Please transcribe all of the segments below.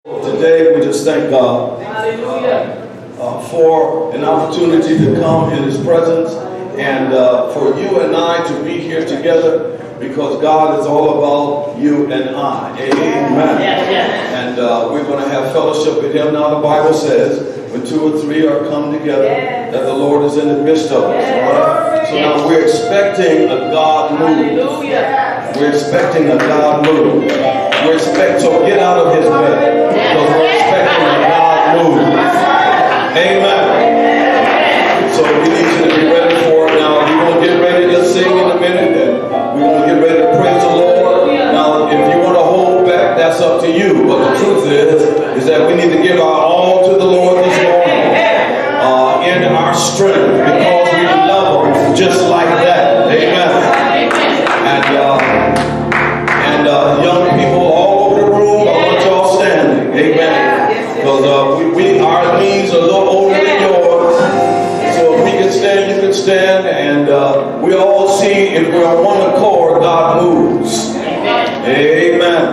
Today, we just thank God for an opportunity to come in His presence and for you and I to be here together because God is all about you and I. Amen. And we're going to have fellowship with Him. Now, the Bible says, when two or three are come together, that the Lord is in the midst of us. Right? So now we're expecting a God move. We're expecting a God move. So get out of His bed. Because we're expecting a God move. Amen. So we need you to be ready for it now. We're going to get ready to sing in a minute. And we're going to get ready to praise the Lord. Now, if you want to hold back, that's up to you. But the truth is that we need to give our all to the Lord this morning. In our strength. Because we love Him just like that. Amen. And young people all over the room, I want y'all standing. Amen. Because our knees are a little older than yours. So if we can stand, you can stand. And we all see if we're on one accord, God moves. Amen.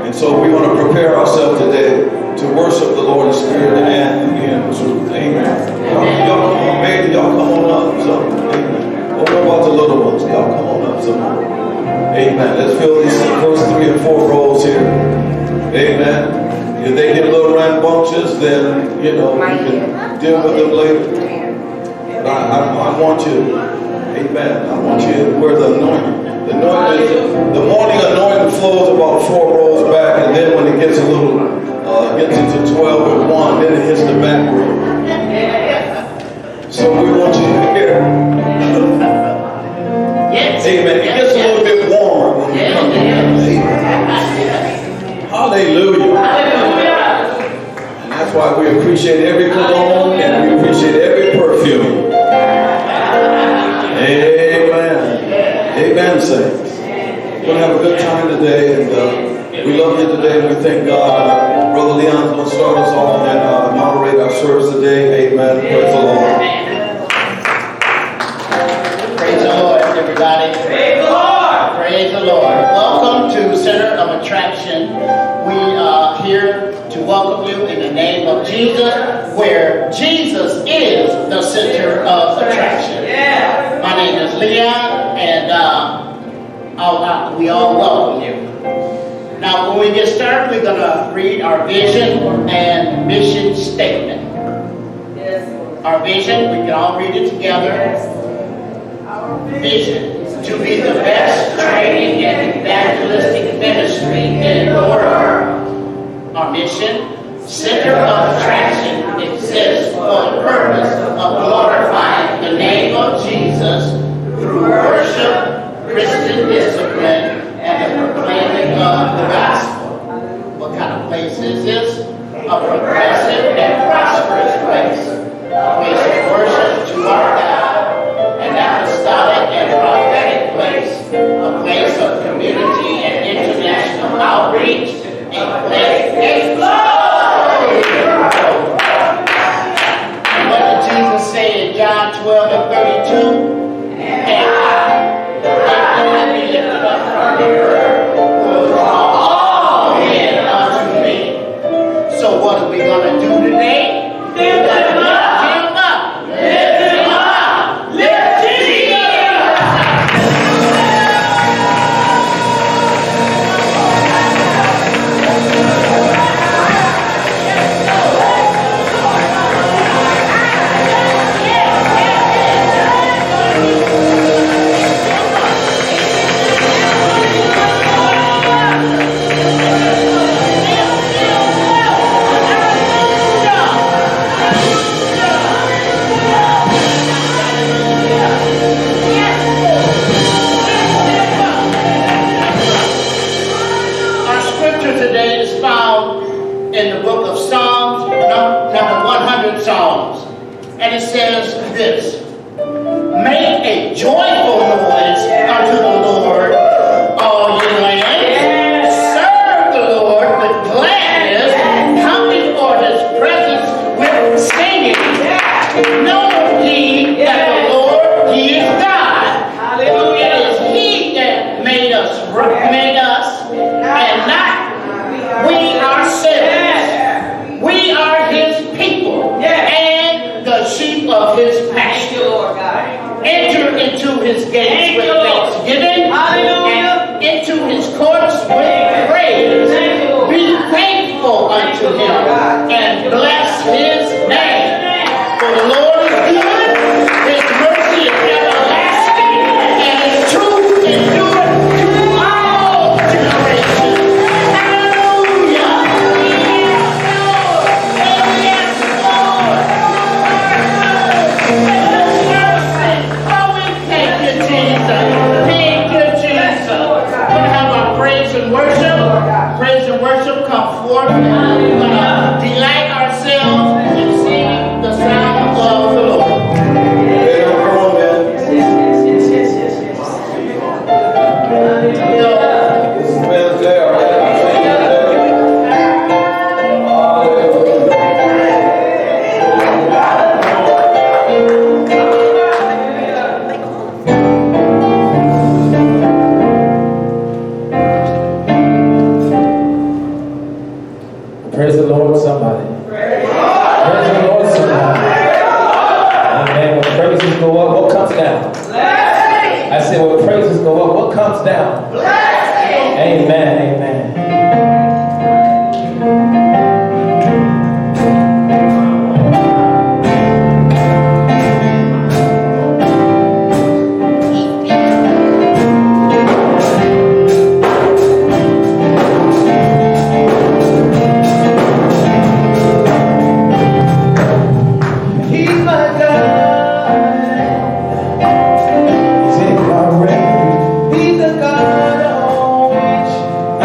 And so we want to prepare ourselves today to worship the Lord in spirit and in truth. Amen. Y'all come on, baby. Y'all come on up. So, amen. What about the little ones? Y'all come on up some more. Amen. Let's fill these first 3 and 4 rows here. Amen. If they get a little rambunctious, then, we can deal with them later. But I want you, amen, I want you to wear the anointing. The morning anointing flows about 4 rows back, and then when it gets a little, gets into 12 and 1, then it hits the back row. So we want you to hear. Amen. It gets a little bit warmer when you come in. Hallelujah. And that's why we appreciate every cologne and we appreciate every perfume. Amen. Amen, saints. We're going to have a good time today, and we love you today, and we thank God. Brother Leon's going to start us off and moderate our service today. Amen. Praise the Lord. Praise the Lord, everybody. Praise the Lord. Praise the Lord. Welcome to Center of Attraction. We are here to welcome you in the name of Jesus, where Jesus is the center of attraction. My name is Leon, and we all welcome you. Now, when we get started, we're going to read our vision and mission statement. Our vision, we can all read it together. Vision, to be the best training and evangelistic ministry in the world. Our mission, Center of Attraction, exists for the purpose of glorifying the name of Jesus through worship, Christian discipline, and the proclaiming of the gospel. What kind of place is this? A progressive and prosperous place. A place of worship to our God. An apostolic and prophetic place. A place of community and international outreach. A place and what did Jesus say in John 12 and 32? And to him and bless his name. For the Lord is good, his mercy is everlasting, and his truth endureth to all generations. Hallelujah. Yes, Lord. Oh, we thank you, Jesus. Thank you, Jesus. We're going to have our praise and worship. Praise and worship come forth. We're going to delight ourselves in singing the sound of the Lord. Yeah, come on, man. Man's there, man. Praise the Lord, somebody. Praise the Lord, somebody. Amen. When praises go up, what comes down? I said, when praises go up, what comes down? Amen. Amen. He's my God. Take my refuge. He's the God on which I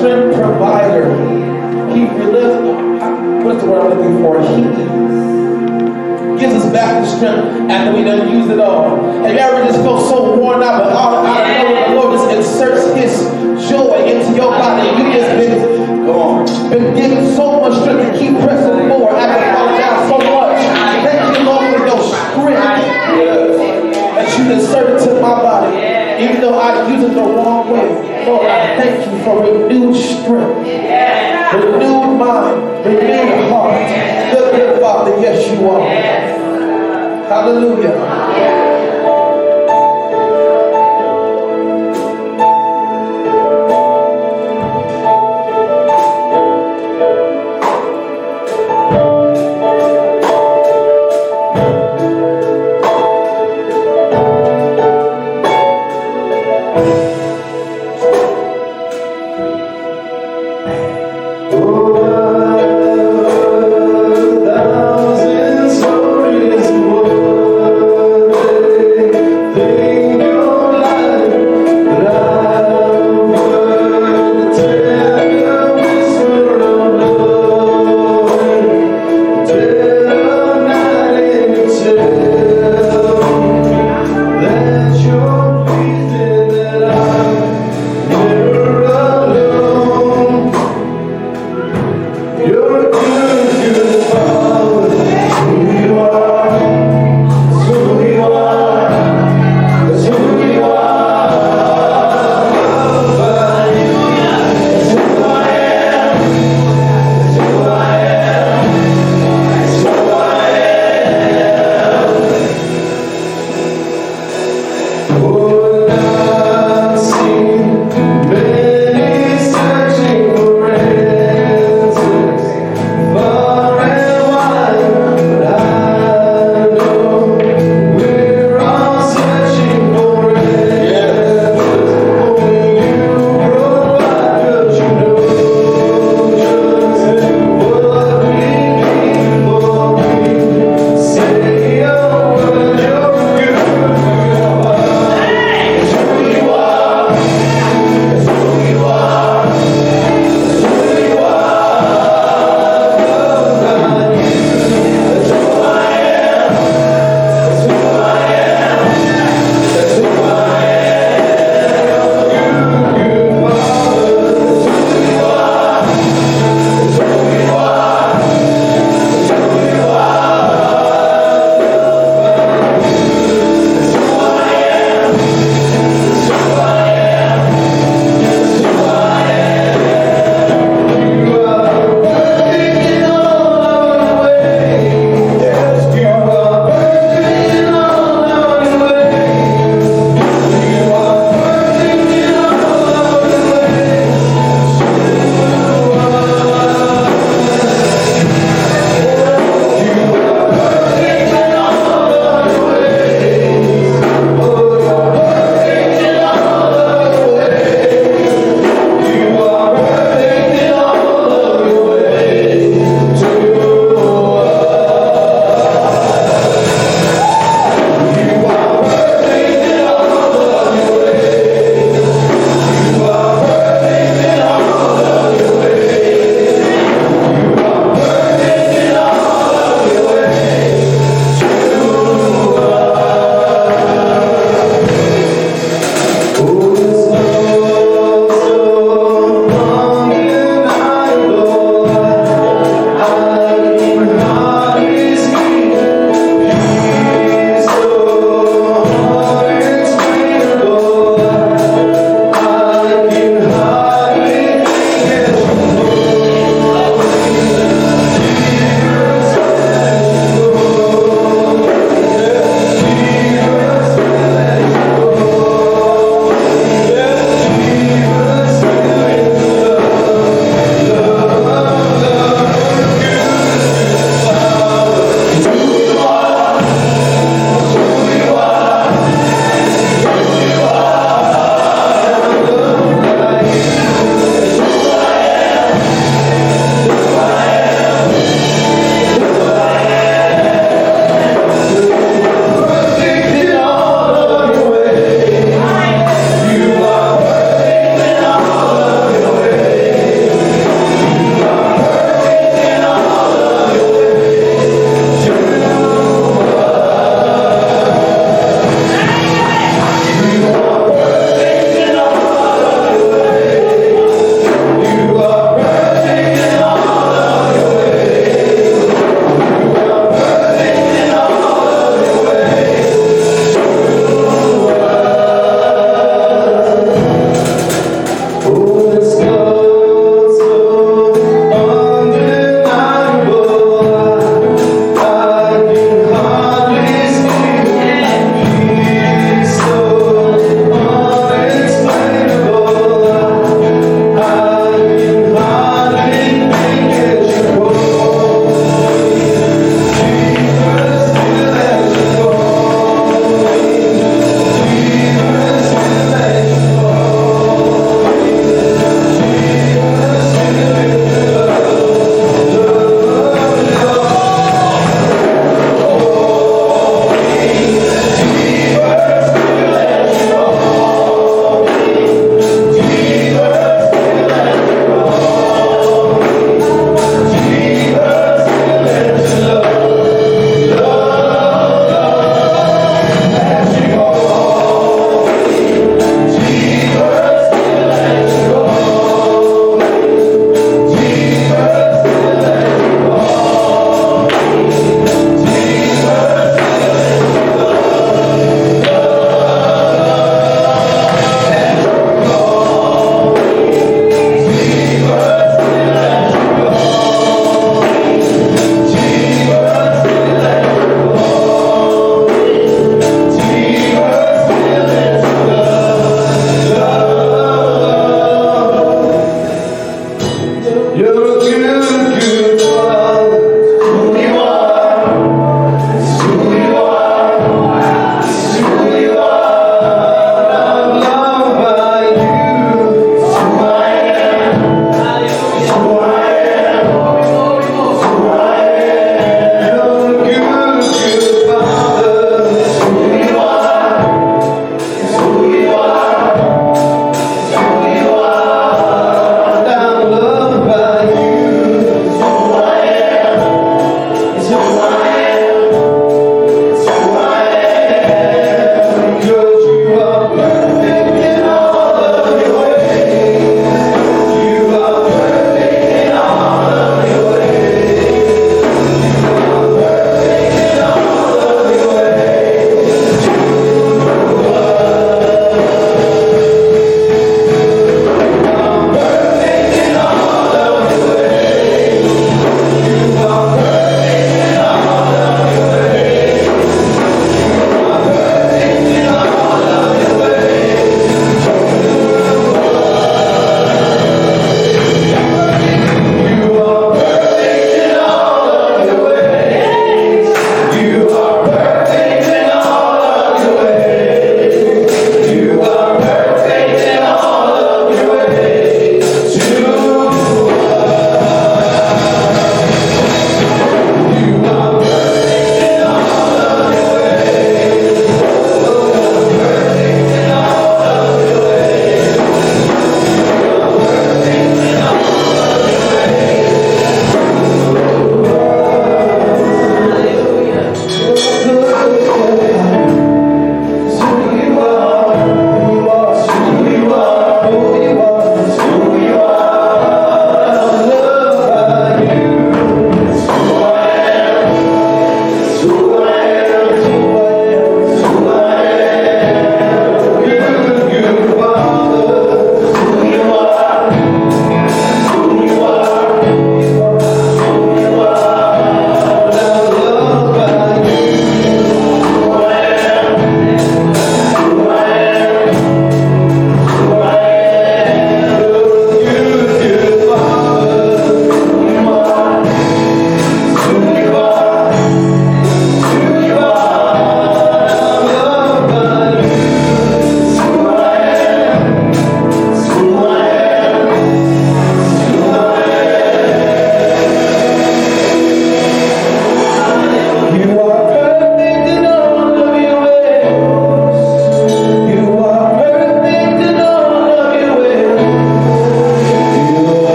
strength provider. He relieves, what is the word I'm looking for? He gives us back the strength after we done used it all. Have you ever just felt so worn out, but out of nowhere the Lord just inserts His joy into your body? You just been given so much strength to keep pressing forward after falling down so much. Thank you, Lord, for your strength that you inserted to my body. Even though I use it the wrong way, Lord, I thank you for renewed strength, renewed mind, renewed heart. Good Father, yes you are. Hallelujah. Thousands stories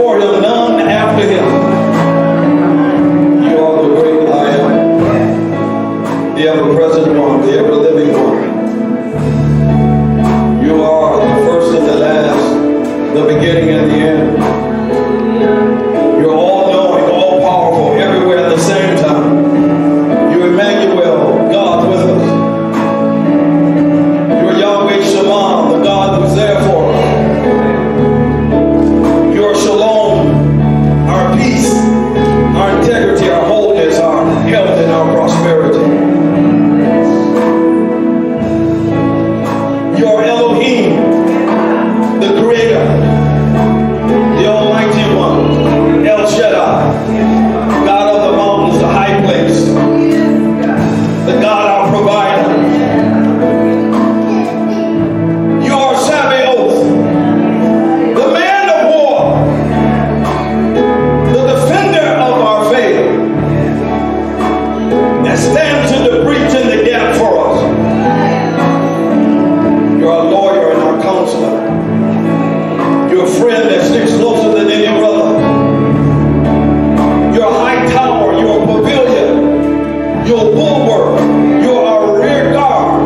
before him, none after him. You are the great I am, the ever-present one, the ever-living one. You are the first and the last, the beginning and the end. You're all-knowing, all-powerful, everywhere at the same time. You're Emmanuel, God with us. You're Yahweh Shammah, the God who's there for us. You're Shalom, our peace, our integrity, our wholeness, our health, and our prosperity. You're Elohim, the Creator, the Almighty One, El Shaddai, God of the mountains, the high place, the God our provider. You are Sabaoth, the man of war, the defender of our faith, that stands in the breach in the gap for us. You're our lawyer and our counselor. You're a friend that sticks closer than any brother. You're a high tower. You're a pavilion. You're a bulwark. You're our rear guard.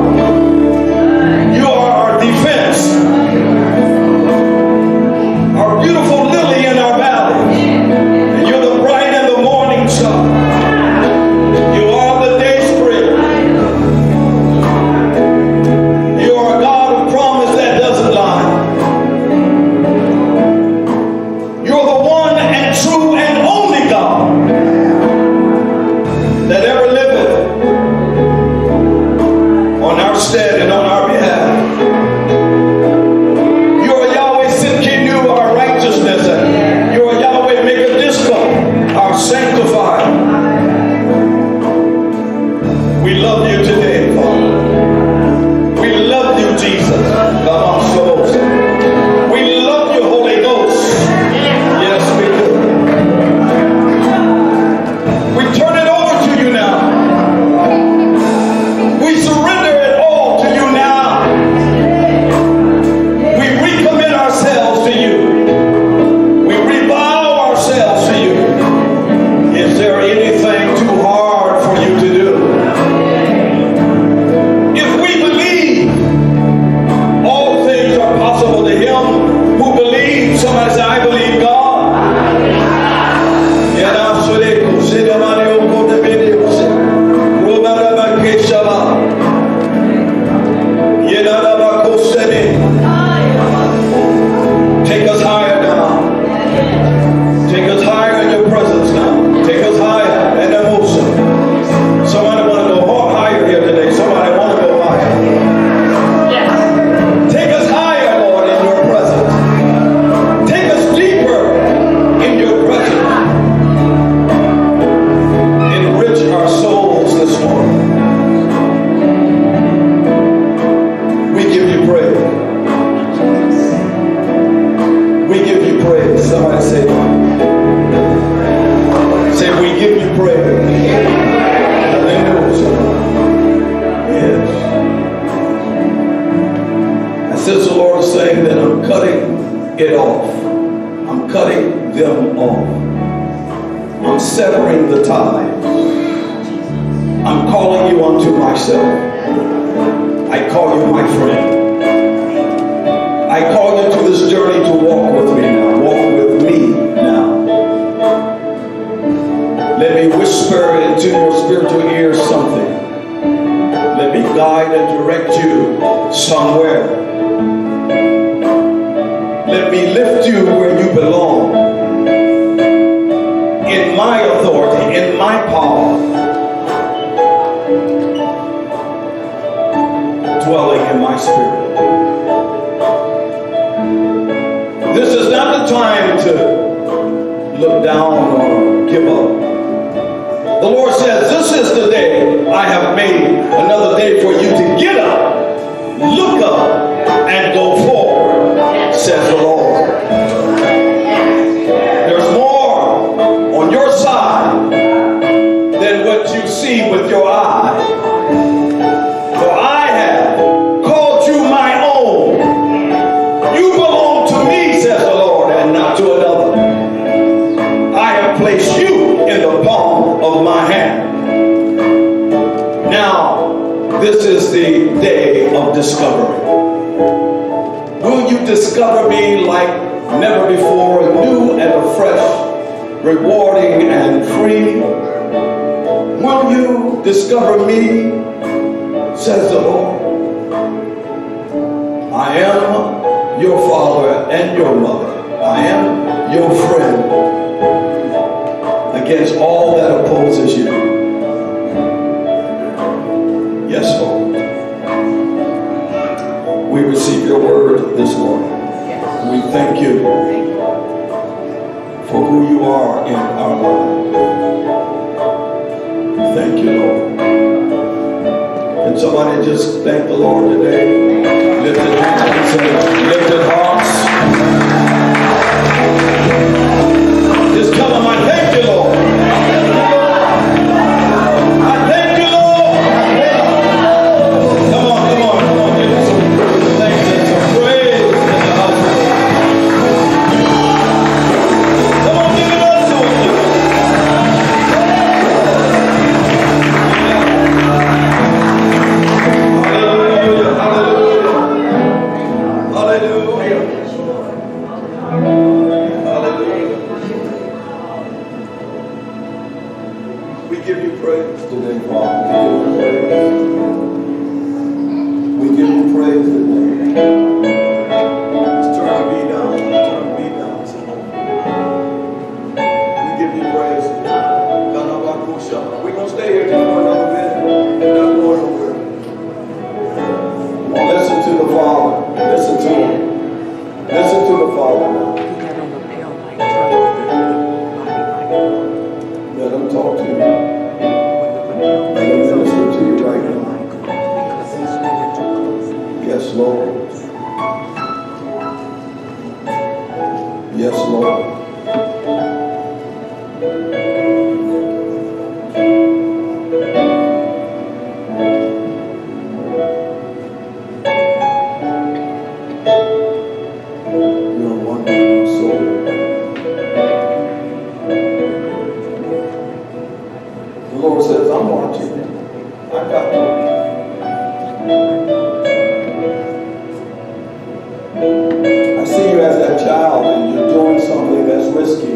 You are our defense. Our beautiful lily in our valley. And you're the bright and the morning star. You are the day spring. You are a God of promise that doesn't lie. You're the one and true and only God that ever liveth on our stead and on our behalf. You're Yahweh Sidkenu, our righteousness. You're Yahweh Mekadisco, our sanctifier. We love you today, Father. We love you, Jesus. We love you, Holy Ghost. Yes, we do. We turn it over to you now. We surrender it all to you now. We recommit ourselves to you. We revow ourselves to you. Is there anything too hard for you to do? If we believe, all things are possible to him who believes. Somebody say, I believe God. Take us higher now. Take us higher in your presence now. Take us higher and emotion. Somebody want to go higher here today. Somebody want to go higher. Take us higher, Lord, in your presence. Take us deeper in your presence. Enrich our souls this morning. We give you praise. We give you praise. Somebody say, we give you praise. Hallelujah. Yes. I sense the Lord saying that I'm cutting it off. I'm cutting them off. I'm severing the ties. I'm calling you unto myself. I call you my friend. I call you to this journey to walk with me now. Walk with me now. Let me whisper into your spiritual ear something. Let me guide and direct you somewhere. Let me lift you where you belong. In my authority, in my power. Dwelling in my spirit. This is not the time to look down or give up. The Lord says, this is the day I have made, another day for you to get up, look up, and go forward, says the Lord. There's more on your side than what you see with your eye. For I have called you my own. You belong to me, says the Lord, and not to another. place you in the palm of my hand. Now, this is the day of discovery. Will you discover me like never before, new and afresh, rewarding and free? Will you discover me, says the Lord? I am your father and your mother. I am your friend against all that opposes you. Yes, Lord. We receive your word this morning. We thank you for who you are in our lives. Thank you, Lord. Can somebody just thank the Lord today? Lifted hands and lifted hearts. Just tell them, I thank you, Lord. I thank you, Lord. Come on. Give us some thanks and some praise in the house. Come on, give it up to him. We give you praise today, Father. We give you praise today. Let's turn the beat down. We give you praise. We're going to stay here just for another minute. We're not going nowhere. Come on, listen to the Father. Listen to him. Listen to the Father now. Let him talk to you. Let him listen to you right now. Yes, Lord. Yes, Lord. You're a wonderful soul. The Lord says, I'm watching you. I got you. I see you as that child and you're doing something that's risky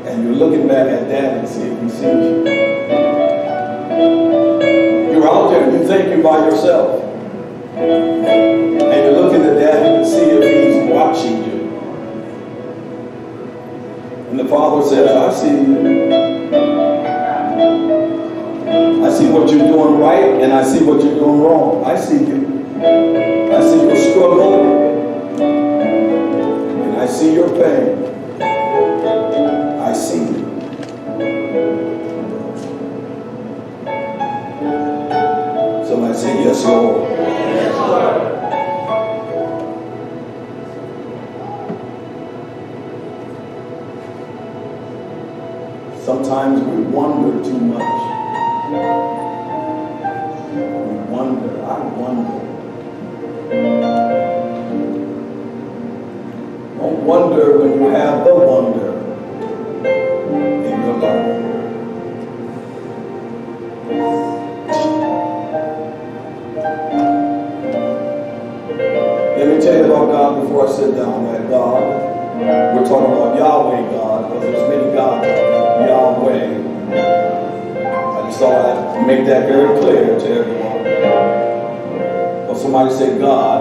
and you're looking back at Dad and see if he sees you. You're out there and you think you're by yourself. And you're looking at Daddy to see if he's watching you. And the Father says, I see you. I see what you're doing right and I see what you're doing wrong. I see you. I see your struggle and I see your pain. I see you. Somebody say, yes, Lord. Yes, Lord. Sometimes we wonder too much. We wonder. I wonder. Don't wonder when you have the wonder in your life. Let me tell you about God before I sit down. That God, we're talking about Yahweh God, because there's many gods. Yahweh. I just thought I'd make that very clear to everyone. Or somebody say God.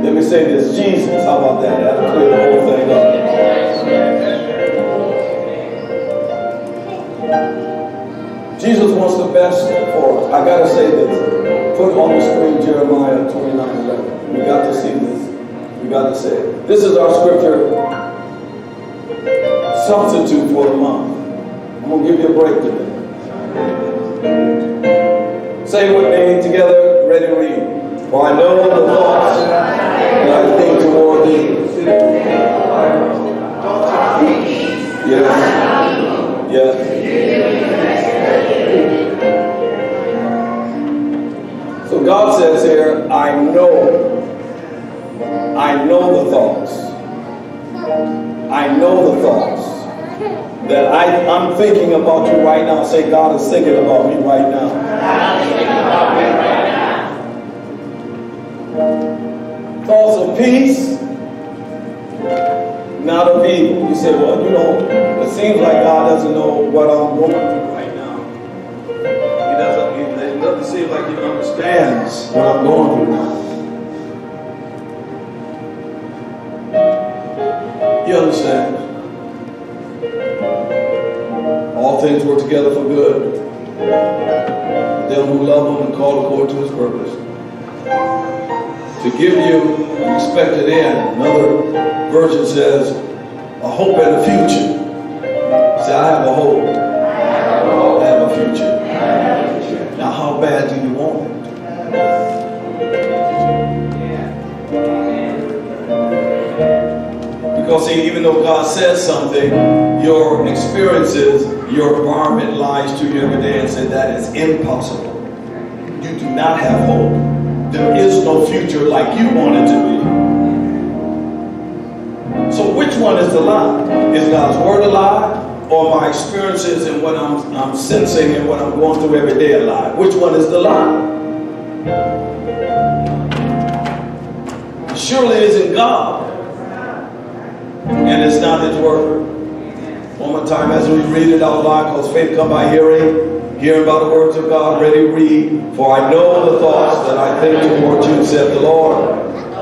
Let me say this, Jesus. How about that? That'll clear the whole thing up. Jesus wants the best for us. I gotta say this. Put on the screen Jeremiah 29:11. We got to see this. We got to say it. This is our scripture substitute for the month. I'm going to give you a break today. Say it with me together. Ready to read. For I know the thoughts that I think toward thee. Yes. Yes. So God says here, I know the thoughts. I know the thoughts. that I'm thinking about you right now. Say, God is thinking about me right now. God is thinking about me right now. Thoughts of peace, not of evil. You say, well, you know, it seems like God doesn't know what I'm going through right now. It doesn't seem like He understands what I'm going through now. He understands. All things work together for good. Them who love Him and call according to His purpose. To give you an expected end. Another version says, a hope and a future. Say, I have a hope. I have a future. Now, how bad do you want it? Because see, even though God says something, your experiences, your environment lies to you every day and say that is impossible. You do not have hope. There is no future like you want it to be. So which one is the lie? Is God's word a lie? Or my experiences and what I'm sensing and what I'm going through every day a lie? Which one is the lie? Surely it isn't God. And it's not His word. One more time as we read it out loud, because faith comes by hearing by the words of God. Ready, read. For I know the thoughts that I think toward you, said the Lord.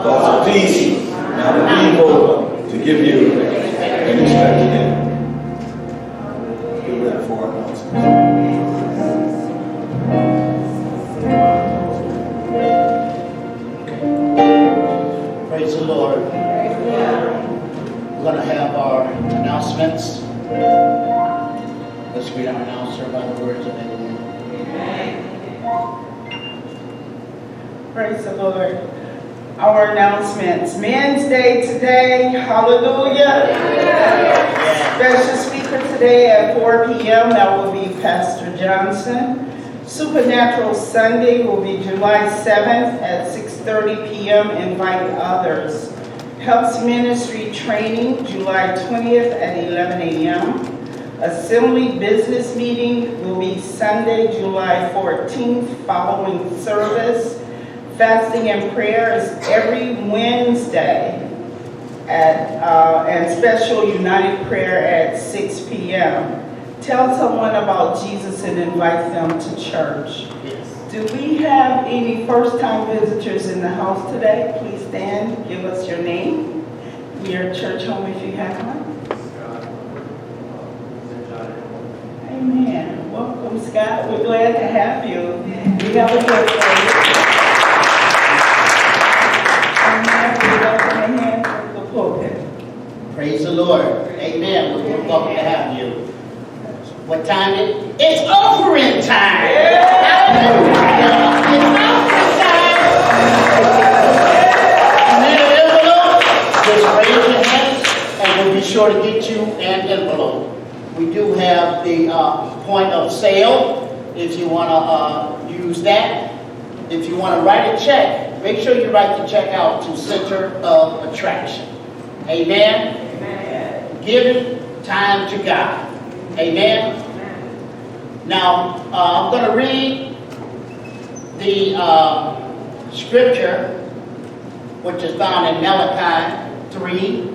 Thoughts of peace, not of evil, to give you an expected end. Get ready for our announcements. Praise the Lord. We're going to have our announcements. Let's read our announcer by the words of Amen. Praise the Lord. Our announcements. Men's Day today. Hallelujah. Special speaker today at 4 p.m. That will be Pastor Johnson. Supernatural Sunday will be July 7th at 6:30 p.m. Invite others. Helps Ministry Training, July 20th at 11 a.m. Assembly Business Meeting will be Sunday, July 14th, following service. Fasting and prayer is every Wednesday and special United Prayer at 6 p.m. Tell someone about Jesus and invite them to church. Do we have any first-time visitors in the house today? Please stand, give us your name, your church home if you have one. Amen. Welcome, Scott. We're glad to have you. We have a good day. Praise the Lord. Amen. We're welcome to have you. What time is it? It's offering time. Hallelujah. It's offering time. Need an envelope? Just raise your hands and we'll be sure to get you an envelope. We do have the point of sale if you want to use that. If you want to write a check, make sure you write the check out to Center of Attraction. Amen? Amen. Giving time to God. Amen? Now, I'm going to read the scripture, which is found in Malachi 3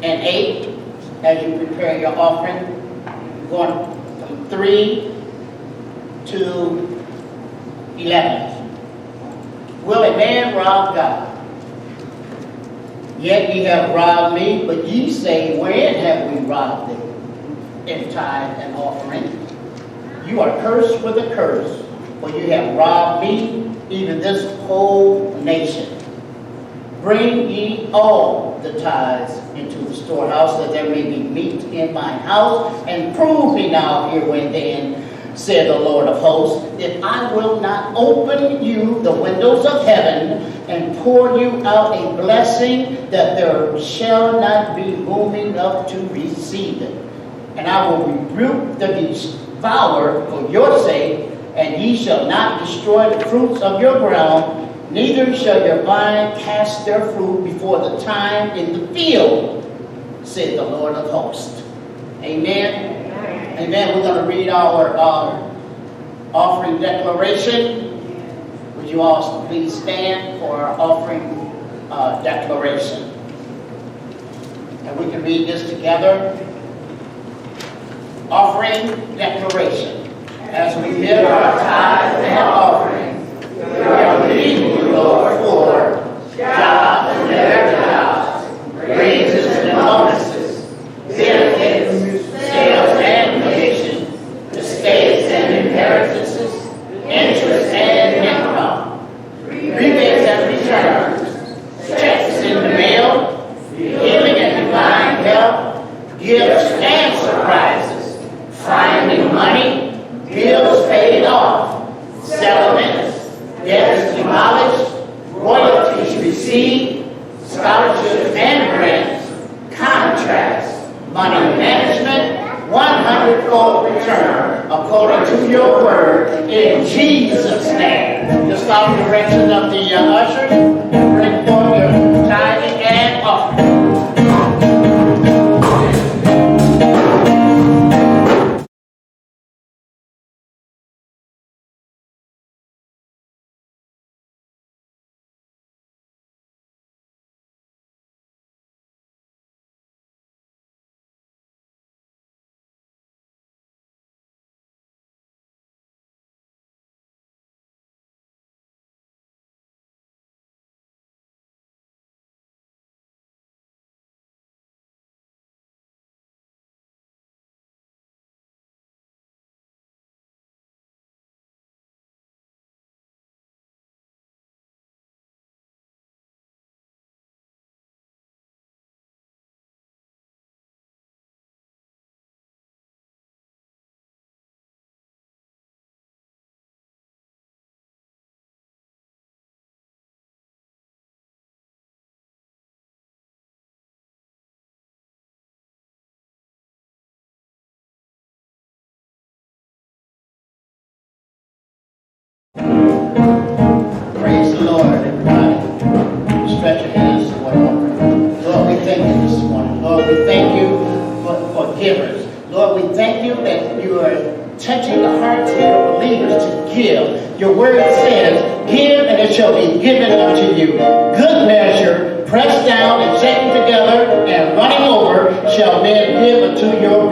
and 8. As you prepare your offering, going from 3 to 11. Will a man rob God? Yet ye have robbed me, but ye say, wherein have we robbed thee? In tithe and offering. You are cursed with a curse, for you have robbed me, even this whole nation. Bring ye all the tithes into the storehouse, that there may be meat in my house, and prove me now herewith then, said the Lord of hosts, if I will not open you the windows of heaven and pour you out a blessing that there shall not be room enough to receive it. And I will rebuke the devourer for your sake, and ye shall not destroy the fruits of your ground, neither shall your vine cast their fruit before the time in the field, said the Lord of hosts. Amen. Amen. We're going to read our offering declaration. Would you all please stand for our offering declaration? And we can read this together. Offering declaration. As we give our tithes and offerings, we are believing you, Lord, for jobs and their jobs, raises and bonuses, benefits, sales and commissions, estates and inheritances, interest and income, rebates and returns, checks in the mail, healing and divine help, gifts and surprises, finding money, bills paid off, settlements, debts demolished, royalties received, scholarships and grants, contracts, money management, 100-fold return according to your word in Jesus' name. Just follow the directions of the ushers and bring forth your tithing and offering. Praise the Lord, everybody. Stretch your hands toward the offering. Lord, we thank you this morning. Lord, we thank you for givers. Lord, we thank you that you are touching the hearts of your believers to give. Your word says, give and it shall be given unto you. Good measure, pressed down and shaken together and running over shall men give unto your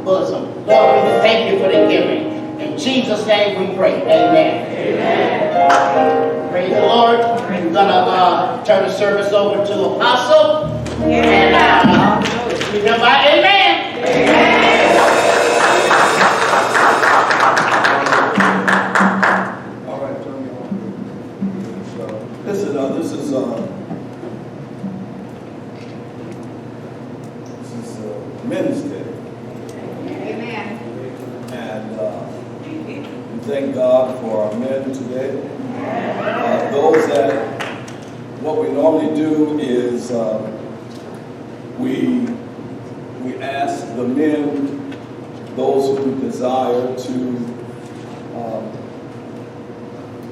bosom. Lord, we thank you for the giving. In Jesus' name we pray. Amen. Amen. Praise the Lord. We're going to turn the service over to Apostle. And we come by. Amen. Amen. All right, turn me on. So, listen, this is Men's Day. Amen. And we thank God for our men today. Those that, what we normally do is we ask the men, those who desire to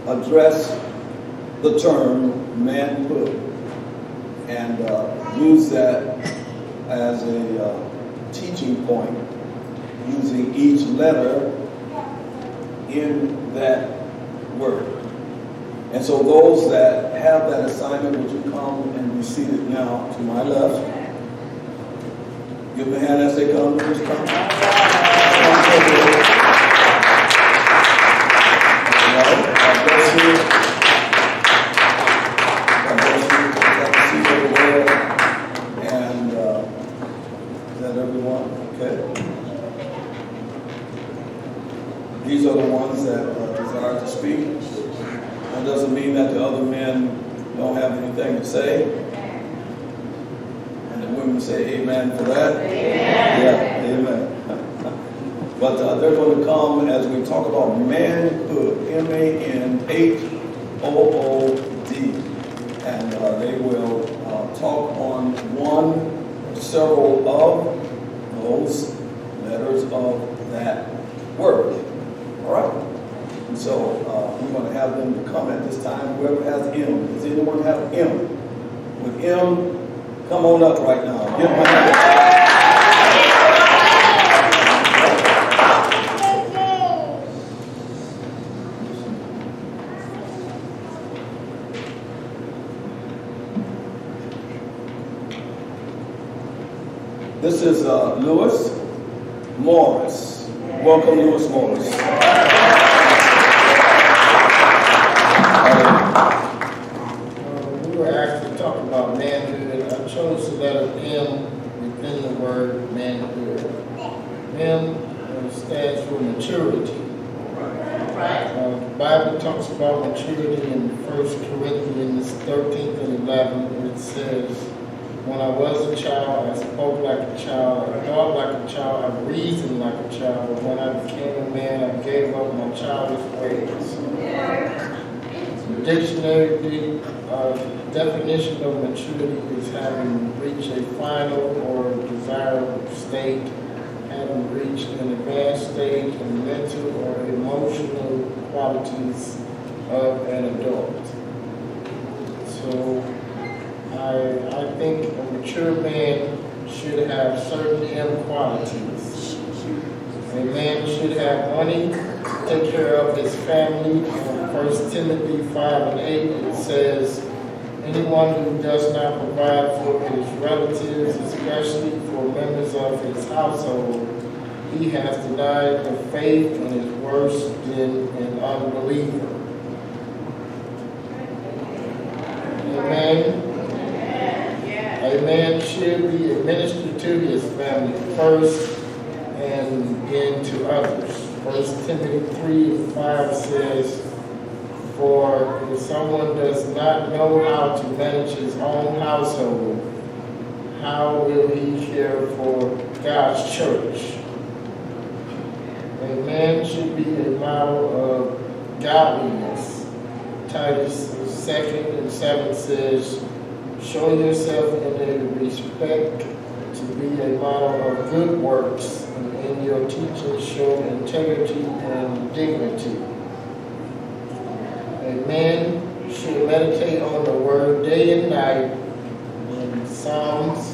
address the term manhood and use that as a teaching point, using each letter in that word. And so those that have that assignment, would you come and be seated now to my left? Give them a hand as they come. Just come. God bless you. God bless you. Have a seat over there. And is that everyone? Okay. These are the ones that desire to speak. That doesn't mean that the other men don't have anything to say. And the women say amen for that. Amen. Yeah, amen. But they're going to come as we talk about manhood, M-A-N-H-O-O-D. And they will talk on one or several of those letters of that word. All right? And so we're going to have them to come at this time. Whoever has M. Does anyone have M? With M, come on up right now. Give my hand. This is Lewis Morris. Welcome, Lewis Morris. We were asked to talk about manhood. I chose the letter M within the word manhood. M stands for maturity. The Bible talks about maturity in 1 Corinthians 13 and 11. It says, when I was a child, I spoke like a child, I thought like a child, I reasoned like a child. But when I became a man, I gave up my childish ways. The dictionary definition of maturity is having reached a final or desirable state, having reached an advanced stage of mental or emotional qualities of an adult. So I think a mature man should have certain M qualities. A man should have money to take care of his family. 1 Timothy 5:8, it says, anyone who does not provide for his relatives, especially for members of his household, he has denied the faith and is worse than an unbeliever. Amen. A man should be a minister to his family first and then to others. 1 Timothy 3:5 says, for if someone does not know how to manage his own household, how will he care for God's church? A man should be a model of godliness. Titus 2:7 says, show yourself in a respect to be a model of good works, and in your teaching show integrity and dignity. A man should meditate on the word day and night. In Psalms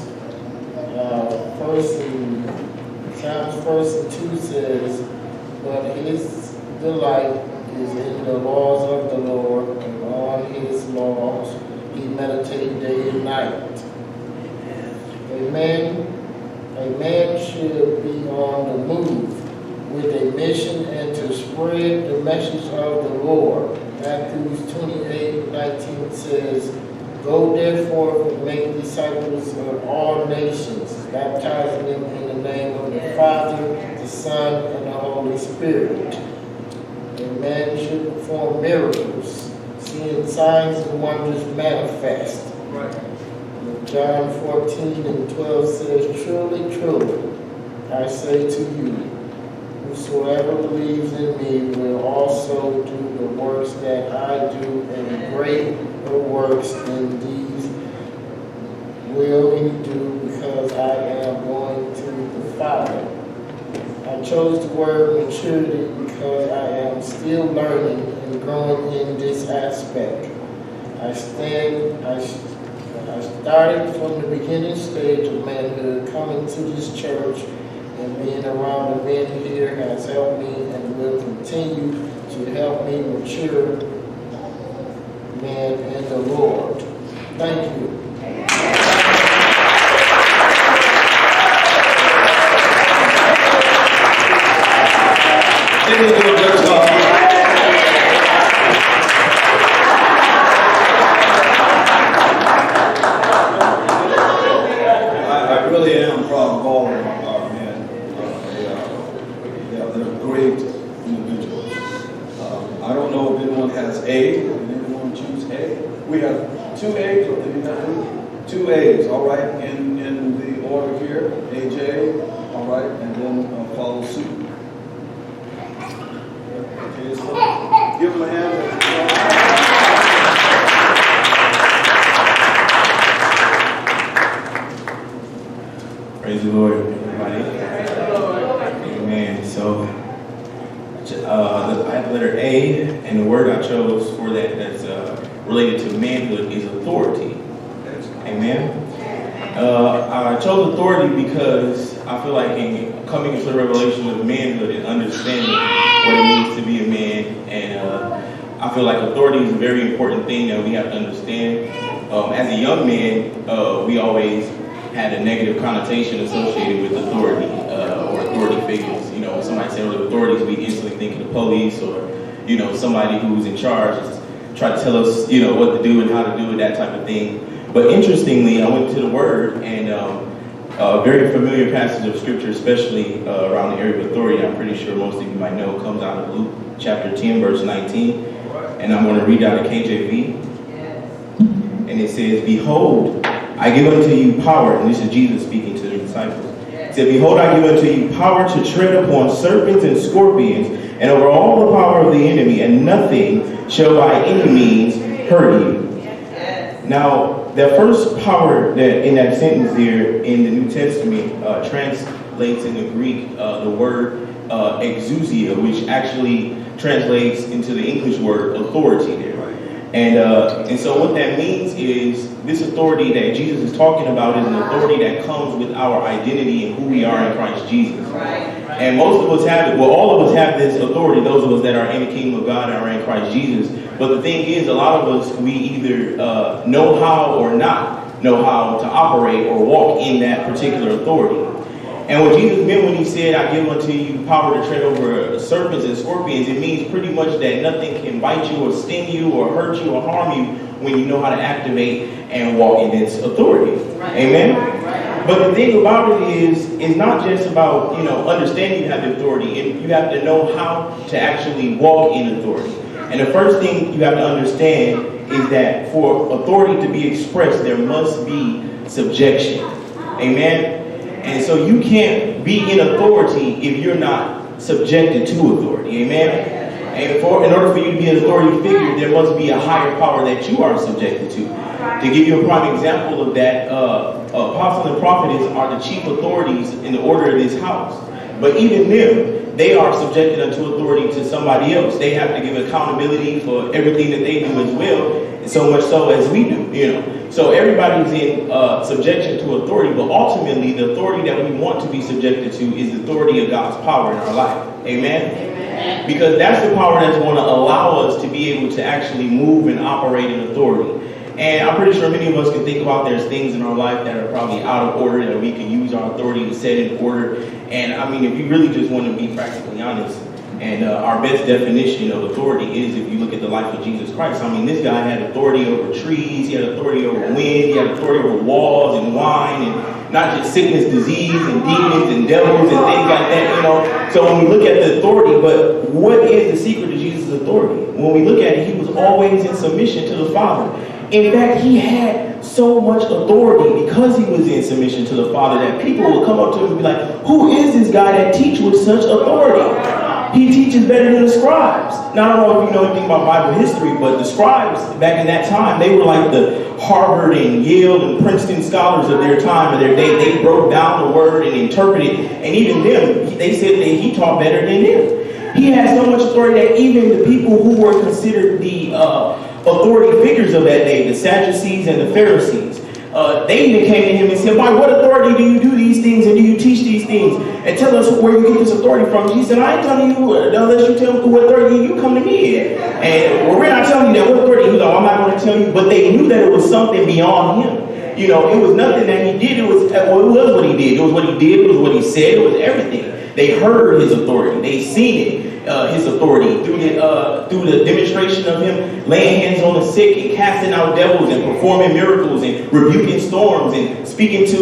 1 and 2 says, but his delight is in the laws of the Lord, and on his laws he meditates day and night. A man should be on the move with a mission and to spread the message of the Lord. Matthew 28:19 says, go therefore and make disciples of all nations, baptizing them in the name of the Father, the Son, and the Holy Spirit. A man should perform miracles, seeing signs and wonders manifest. John 14:12 says, truly, truly, I say to you, whosoever believes in me will also do the works that I do, and greater works than these will he do, because I am going to the Father. I chose the word maturity because I am still learning and growing in this aspect. I started from the beginning stage of manhood, coming to this church, and being around the men here has helped me and will continue to help me mature man in the Lord. Thank you. They will do a good job. I really am proud of all of our men. They're great individuals. I don't know if anyone has A. Did anyone choose A? We have 2 A's, or did you not do 2 A's? All right, in the order here, AJ. All right, and then follow suit. Okay, so give them a hand. Praise the Lord, everybody. Amen. So, I have the letter A, and the word I chose for that's related to manhood is authority. Amen. I chose authority because I feel like in coming into the revelation of manhood and understanding what it means to be a man, and I feel like authority is a very important thing that we have to understand. As a young man, we always had a negative connotation associated with authority or authority figures. You know, when somebody says authorities, we instantly think of the police or, you know, somebody who's in charge, try to tell us, you know, what to do and how to do it, that type of thing. But interestingly, I went to the Word, and a very familiar passage of Scripture, especially around the area of authority, I'm pretty sure most of you might know, comes out of Luke chapter 10, verse 19. And I'm going to read out of KJV. And it says, "Behold, I give unto you power," and this is Jesus speaking to the disciples. It said, "Behold, I give unto you power to tread upon serpents and scorpions, and over all the power of the enemy, and nothing shall by any means hurt you." Now, the first power that in that sentence there in the New Testament translates in the Greek the word exousia, which actually translates into the English word authority there. And so what that means is this authority that Jesus is talking about is an authority that comes with our identity and who we are in Christ Jesus. And most of us have it. Well, all of us have this authority, those of us that are in the kingdom of God and are in Christ Jesus. But the thing is, a lot of us, we either know how or not know how to operate or walk in that particular authority. And what Jesus meant when he said, "I give unto you power to tread over serpents and scorpions," it means pretty much that nothing can bite you or sting you or hurt you or harm you when you know how to activate and walk in its authority. Amen? But the thing about it is, it's not just about, you know, understanding you have the authority, and you have to know how to actually walk in authority. And the first thing you have to understand is that for authority to be expressed, there must be subjection. Amen? And so you can't be in authority if you're not subjected to authority. Amen? And in order for you to be an authority figure, there must be a higher power that you are subjected to. To give you a prime example of that, apostles and prophets are the chief authorities in the order of this house. But even them, they are subjected unto authority to somebody else. They have to give accountability for everything that they do as well, and so much so as we do, you know. So everybody's in subjection to authority, but ultimately the authority that we want to be subjected to is the authority of God's power in our life. Amen? Because that's the power that's going to allow us to be able to actually move and operate in authority. And I'm pretty sure many of us can think about there's things in our life that are probably out of order that we can use our authority to set in order. And I mean, if you really just want to be practically honest, and our best definition of authority is if you look at the life of Jesus Christ. I mean, this guy had authority over trees, he had authority over wind, he had authority over walls and wine, and not just sickness, disease, and demons and devils and things like that, you know. So when we look at the authority, but what is the secret to Jesus' authority? When we look at it, he was always in submission to the Father. In fact, he had so much authority because he was in submission to the Father that people would come up to him and be like, "Who is this guy that teaches with such authority? He teaches better than the scribes." Now, I don't know if you know anything about Bible history, but the scribes back in that time, they were like the Harvard and Yale and Princeton scholars of their time, of their day. They broke down the word and interpreted, and even them, they said that he taught better than them. He had so much authority that even the people who were considered the authority figures of that day, the Sadducees and the Pharisees, they even came to him and said, "By what authority do you do these things and do you teach these things? And tell us where you get this authority from." He said, "I ain't telling you unless you tell me what authority you come to me in. And we're not telling you that what authority." He was like, "I'm not going to tell you." But they knew that it was something beyond him. You know, it was nothing that he did. It was what he did. It was what he did. It was what he said. It was everything. They heard his authority. They seen it. His authority through the demonstration of him laying hands on the sick and casting out devils and performing miracles and rebuking storms and speaking to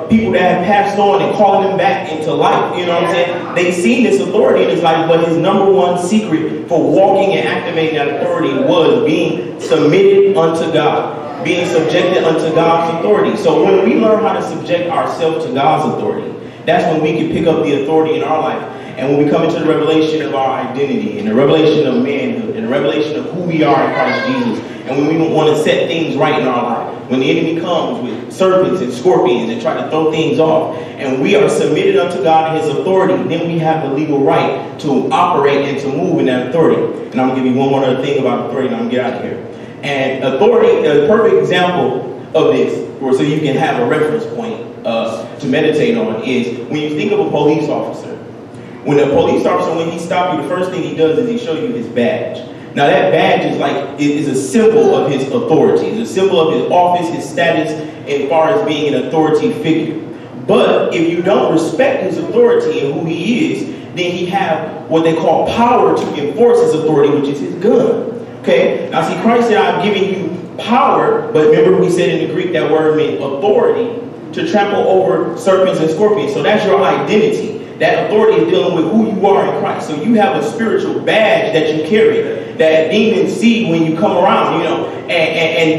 people that have passed on and calling them back into life. You know what I'm saying? They seen this authority in his life, but his number one secret for walking and activating that authority was being submitted unto God, being subjected unto God's authority. So when we learn how to subject ourselves to God's authority, that's when we can pick up the authority in our life. And when we come into the revelation of our identity and the revelation of manhood and the revelation of who we are in Christ Jesus, and when we want to set things right in our life, when the enemy comes with serpents and scorpions and try to throw things off, and we are submitted unto God and his authority, then we have the legal right to operate and to move in that authority. And I'm going to give you one more other thing about authority, and I'm going to get out of here. And authority, a perfect example of this, or so you can have a reference point to meditate on, is when you think of a police officer. When a police officer, when he stops you, the first thing he does is he shows you his badge. Now that badge is a symbol of his authority. It's a symbol of his office, his status, as far as being an authority figure. But if you don't respect his authority and who he is, then he have what they call power to enforce his authority, which is his gun. Okay? Now see, Christ said, I've given you power, but remember we said in the Greek that word meant authority, to trample over serpents and scorpions. So that's your identity. That authority is dealing with who you are in Christ. So you have a spiritual badge that you carry that demons see when you come around,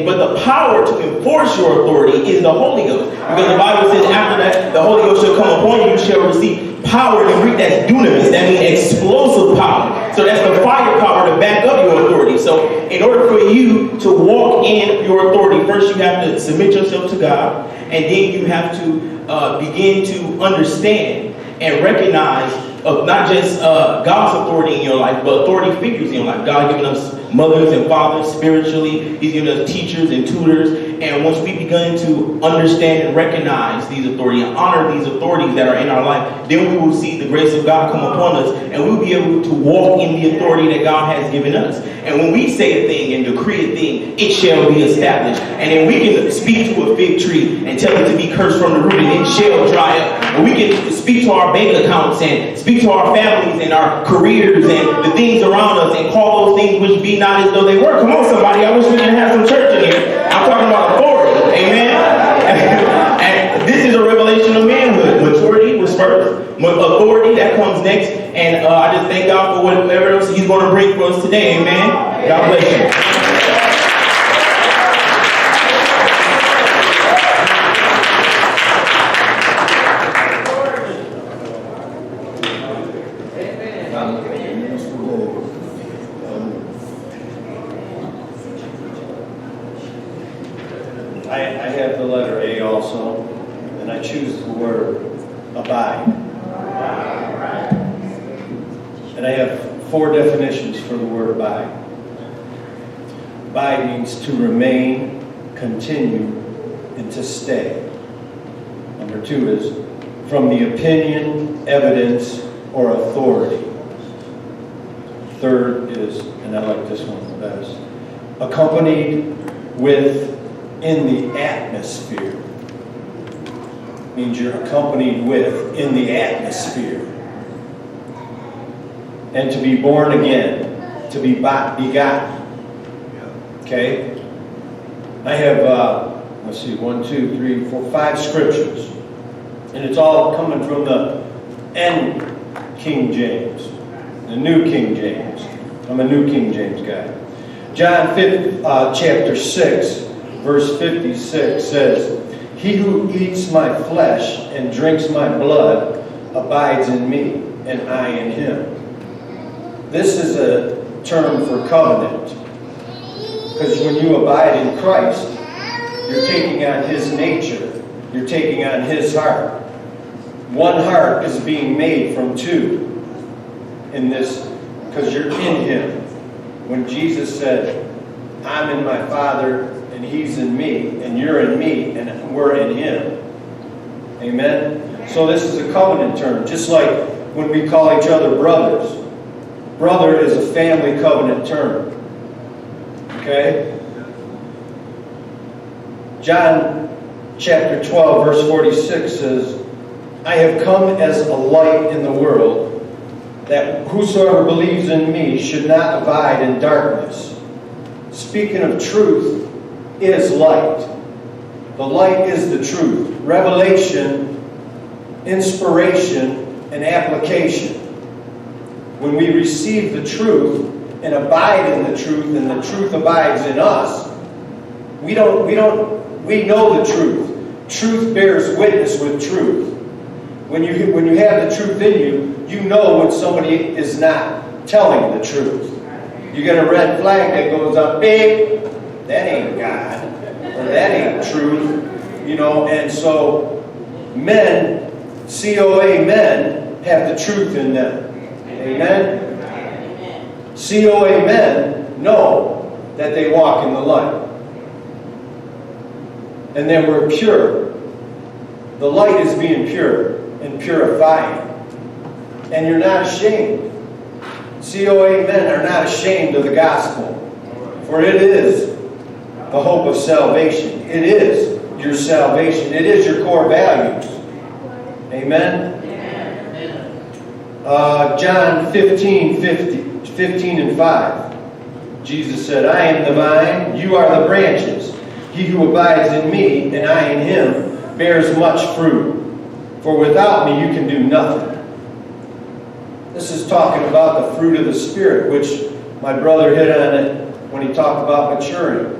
but the power to enforce your authority is the Holy Ghost. Because the Bible says after that, the Holy Ghost shall come upon you, you shall receive power. In Greek, that's dunamis. That means explosive power. So that's the firepower to back up your authority. So in order for you to walk in your authority, first you have to submit yourself to God, and then you have to begin to understand and recognize of not just God's authority in your life, but authority figures in your life. God has given us mothers and fathers spiritually. He's given us teachers and tutors. And once we begin to understand and recognize these authorities and honor these authorities that are in our life, then we will see the grace of God come upon us, and we'll be able to walk in the authority that God has given us. And when we say a thing and decree a thing, it shall be established. And then we can speak to a fig tree and tell it to be cursed from the root, and it shall dry up. And we can speak to our bank accounts and speak to our families and our careers and the things around us and call those things which be not as though they were. Come on, somebody. I wish we could have some church in here. I'm talking about authority. Amen. And this is a revelation of manhood. Maturity was first. Authority, that comes next. And I just thank God for whatever else he's going to bring for us today. Amen. God bless you. I have the letter A also, and I choose the word abide. And I have 4 definitions for the word abide. Abide means to remain, continue, and to stay. Number 2 is from the opinion, evidence, or authority. Third is, and I like this one the best, accompanied with, in the atmosphere. Means you're accompanied with, in the atmosphere. And to be born again, to be begotten. Okay? I have, let's see, 1, 2, 3, 4, 5 scriptures. And it's all coming from the N King James, the New King James. I'm a New King James guy. John 5, chapter 6, verse 56 says, "He who eats my flesh and drinks my blood abides in me, and I in him." This is a term for covenant. Because when you abide in Christ, you're taking on his nature. You're taking on his heart. One heart is being made from 2 in this, because you're in him. When Jesus said, "I'm in my Father, and he's in me, and you're in me, and we're in him." Amen? So this is a covenant term. Just like when we call each other brothers. Brother is a family covenant term. Okay? John chapter 12, verse 46 says, "I have come as a light in the world, that whosoever believes in me should not abide in darkness." Speaking of truth is light. The light is the truth. Revelation, inspiration, and application. When we receive the truth and abide in the truth, and the truth abides in us, we know the truth. Truth bears witness with truth. When you have the truth in you, you know when somebody is not telling the truth. You get a red flag that goes up, big, that ain't God, or that ain't truth, and so men, COA men, have the truth in them. Amen? COA men know that they walk in the light. And that we're pure. The light is being pure and purifying. And you're not ashamed. COA men are not ashamed of the gospel. For it is the hope of salvation. It is your salvation. It is your core values. Amen? John 15 and 5. Jesus said, I am the vine, you are the branches. He who abides in me, and I in him, bears much fruit. For without me you can do nothing. This is talking about the fruit of the Spirit, which my brother hit on it when he talked about maturing.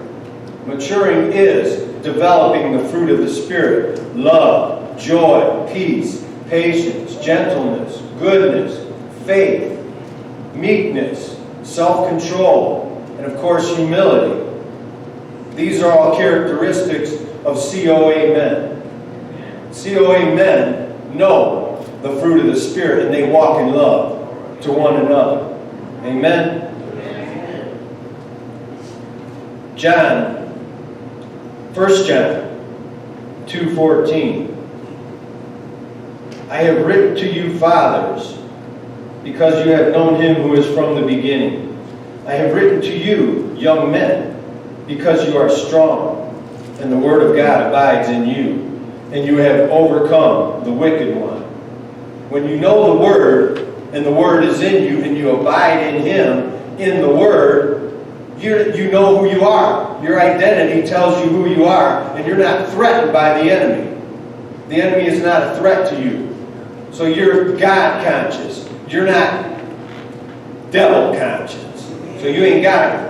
Maturing is developing the fruit of the Spirit. Love, joy, peace, patience, gentleness, goodness, faith, meekness, self-control, and of course humility. These are all characteristics of COA men. COA men know the fruit of the Spirit, and they walk in love to one another. Amen? John, 1 John 2:14. I have written to you, fathers, because you have known him who is from the beginning. I have written to you, young men, because you are strong, and the word of God abides in you, and you have overcome the wicked one. When you know the word, and the word is in you, and you abide in him, in the word, you know who you are. Your identity tells you who you are, and you're not threatened by the enemy. The enemy is not a threat to you. So you're God conscious. You're not devil conscious. So you ain't got it.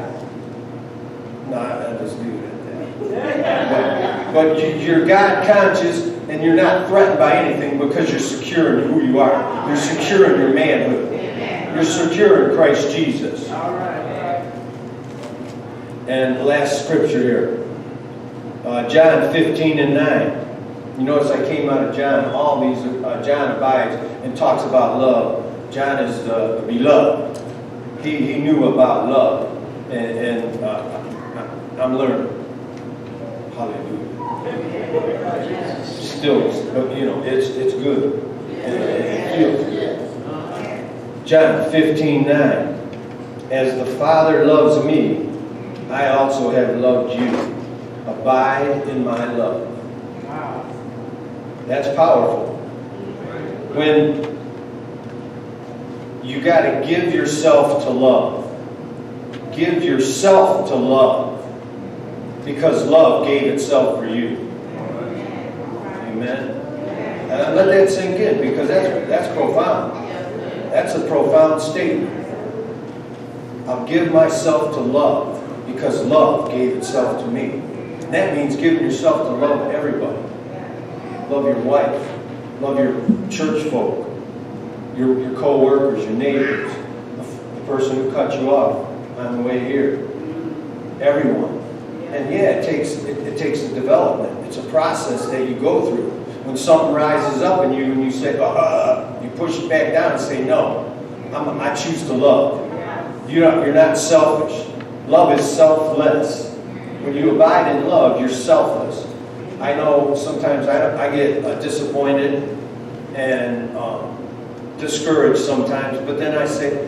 No, I just leave it at that. But you're God conscious, and you're not threatened by anything because you're secure in who you are. You're secure in your manhood. You're secure in Christ Jesus. And last scripture here, John 15 and 9. You notice I came out of John. All these, John abides and talks about love. John is the beloved. He knew about love, and I'm learning. Hallelujah. Still, it's good. It feels good. John 15:9. As the Father loves me, I also have loved you. Abide in my love. That's powerful. When you got to give yourself to love. Give yourself to love. Because love gave itself for you. Amen. And let that sink in, because that's profound. That's a profound statement. I'll give myself to love because love gave itself to me. And that means giving yourself to love everybody. Love your wife. Love your church folk. Your co-workers, your neighbors, the person who cut you off on the way here. Everyone. And yeah, it takes a development. It's a process that you go through. When something rises up in you and you say, you push it back down and say, no, I choose to love. You're not selfish. Love is selfless. When you abide in love, you're selfless. I know sometimes I get disappointed and discouraged sometimes, but then I say,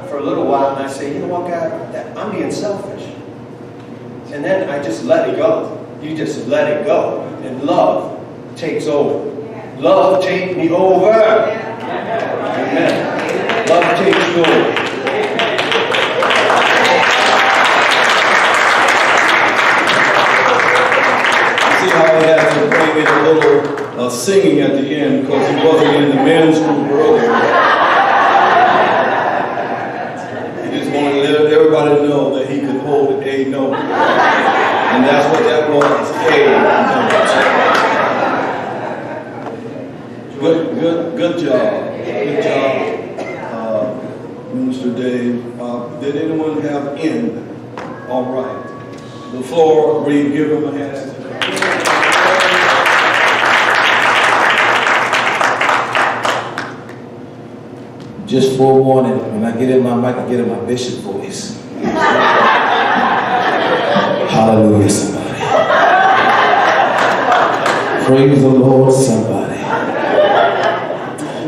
for a little while, and I say, you know what, God, I'm being selfish. And then I just let it go. You just let it go. And love takes over. Love take me over. Amen. Love takes you over. See how he had to bring in a little singing at the end because he wasn't in the men's group earlier. He just wanted to let everybody know that he could hold a note. And that's what that was. Good job. Good job, Minister Dave. Did anyone have end? All right. The floor, Reed, give him a hand. Just forewarning, when I get in my mic, I get in my bishop voice. Hallelujah, somebody. Praise the Lord, somebody.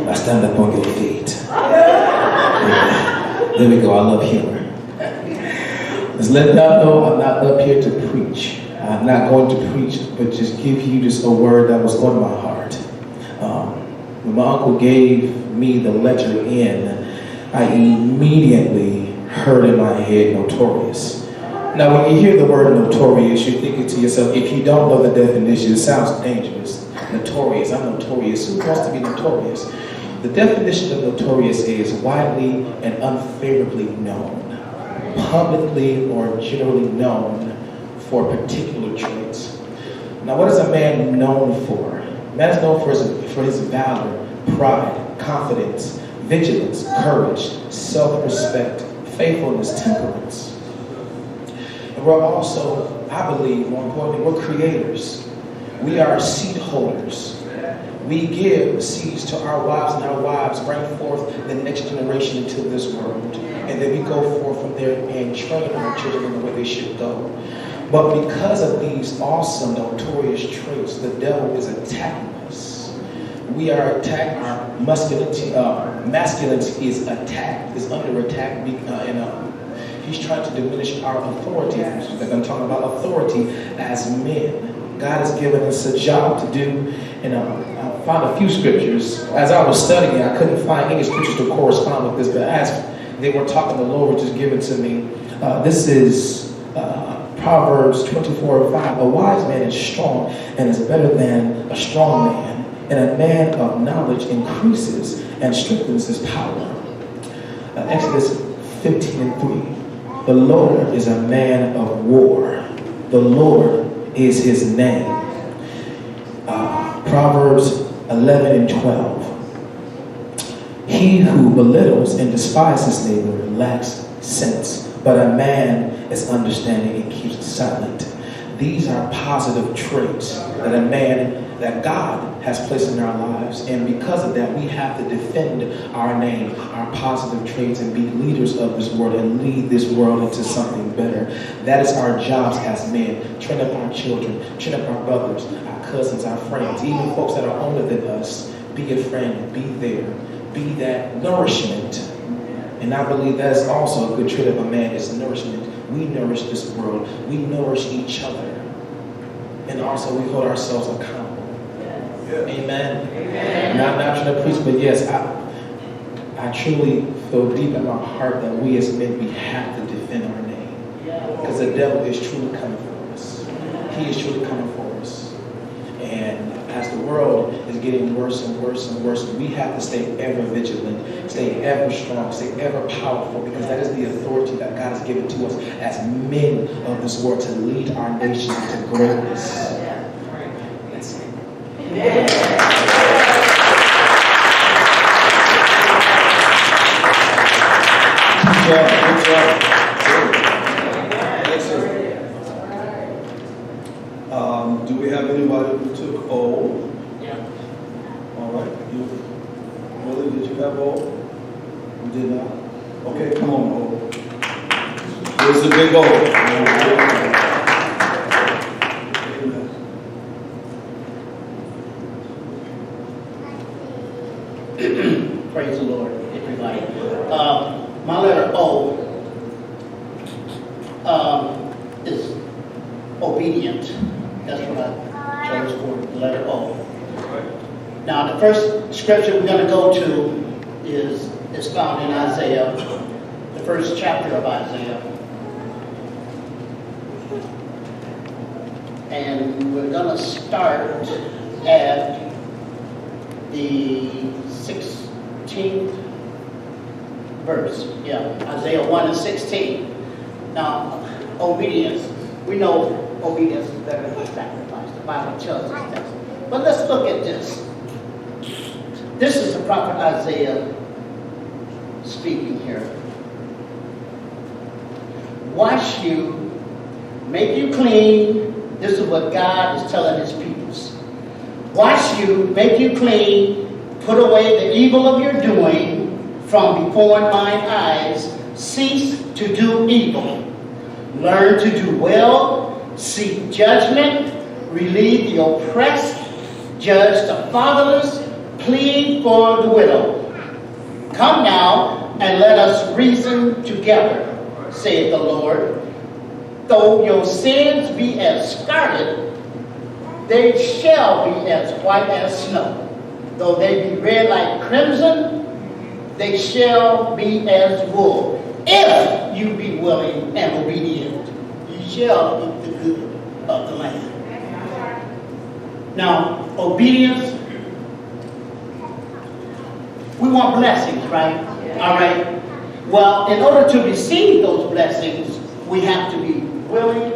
Now stand up on your feet. Amen. There we go, I love humor. Let's let y'all know I'm not up here to preach. I'm not going to preach, but just give you just a word that was on my heart. When my uncle gave me the letter N, I immediately heard in my head notorious. Now, when you hear the word notorious, you're thinking to yourself, if you don't know the definition, it sounds dangerous. Notorious, I'm notorious. Who wants to be notorious? The definition of notorious is widely and unfavorably known, publicly or generally known for particular traits. Now, what is a man known for? A man is known for his valor, pride, confidence, vigilance, courage, self-respect, faithfulness, temperance. And we're also, I believe, more importantly, we're creators. We are seed holders. We give seeds to our wives, and our wives bring forth the next generation into this world. And then we go forth from there and train our children in the way they should go. But because of these awesome, notorious traits, the devil is attacking us. We are attacked. Our masculinity is attacked, is under attack, and he's trying to diminish our authority. I'm talking about authority as men. God has given us a job to do, and I found a few scriptures. As I was studying, I couldn't find any scriptures to correspond with this, but as they were talking, the Lord was just given to me. This is Proverbs 24:5. A wise man is strong and is better than a strong man, and a man of knowledge increases and strengthens his power. Exodus 15:3. The Lord is a man of war. The Lord is his name. Proverbs 11:12. He who belittles and despises his neighbor lacks sense, but a man is understanding and keeps silent. These are positive traits that God has placed in our lives, and because of that, we have to defend our name, our positive traits, and be leaders of this world and lead this world into something better. That is our jobs as men. Train up our children, train up our brothers, our cousins, our friends, even folks that are older than us. Be a friend, be there, be that nourishment. And I believe that is also a good trait of a man, is nourishment. We nourish this world, we nourish each other, and also we hold ourselves accountable. Amen. Amen. Not trying to preach, but yes, I truly feel deep in my heart that we as men, we have to defend our name. Because the devil is truly coming for us. He is truly coming for us. And as the world is getting worse and worse and worse, we have to stay ever vigilant, stay ever strong, stay ever powerful, because that is the authority that God has given to us as men of this world to lead our nation to greatness. That's it. Yeah. Good job. Do we have anybody who took O? Yeah. All right. Really? Did you have O? You did not? Okay, come on, O. Here's the big O. Praise the Lord, everybody. My letter O is obedient. That's what I chose for the letter O. Now, the first scripture we're going to go to is found in Isaiah, the first chapter of Isaiah. And we're going to start at the 16th verse. Yeah, Isaiah 1:16. Now, obedience. We know obedience is better than sacrifice. The Bible tells us that. But let's look at this. This is the prophet Isaiah speaking here. Wash you, make you clean. This is what God is telling his peoples. Wash you, make you clean, put away the evil of your doing from before mine eyes. Cease to do evil. Learn to do well. Seek judgment. Relieve the oppressed. Judge the fatherless. Plead for the widow. Come now and let us reason together, saith the Lord. though your sins be as scarlet, they shall be as white as snow. Though they be red like crimson, they shall be as wool. If you be willing and obedient, you shall eat the good of the land. Now, obedience, we want blessings, right? All right. Well, in order to receive those blessings, we have to be willing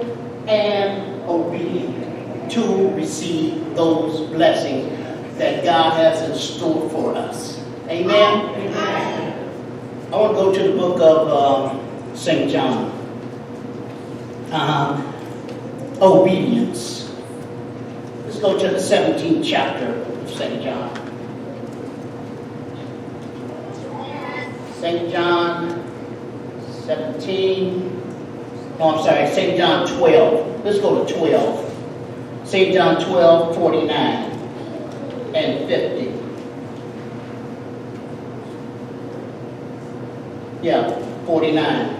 and obedient to receive those blessings that God has in store for us. Amen? Amen. I want to go to the book of St. John. Obedience. Let's go to the 17th chapter of St. John. St. John 17. Oh, I'm sorry, St. John 12. Let's go to 12. St. John 12, 49 and 50. Yeah, 49.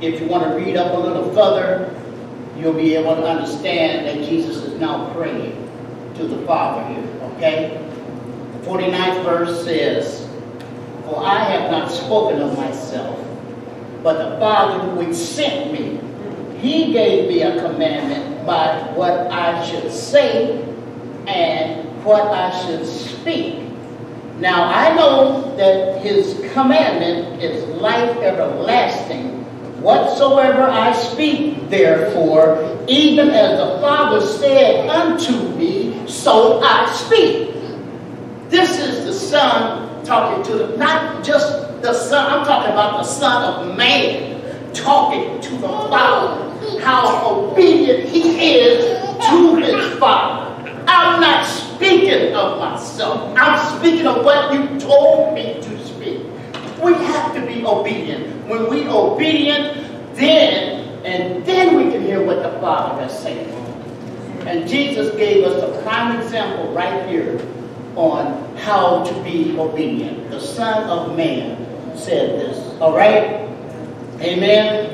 If you want to read up a little further, you'll be able to understand that Jesus is now praying to the Father here, okay? The 49th verse says, "For I have not spoken of myself, but the Father which sent me, he gave me a commandment by what I should say and what I should speak. Now I know that his commandment is life everlasting. Whatsoever I speak, therefore, even as the Father said unto me, so I speak." This is the Son talking to the, not just the Son, I'm talking about the Son of Man talking to the Father. How obedient he is to his Father. I'm not speaking of myself. I'm speaking of what you told me to speak. We have to be obedient. When we obedient, then we can hear what the Father has said. And Jesus gave us a prime example right here on how to be obedient. The Son of Man said this. All right? Amen?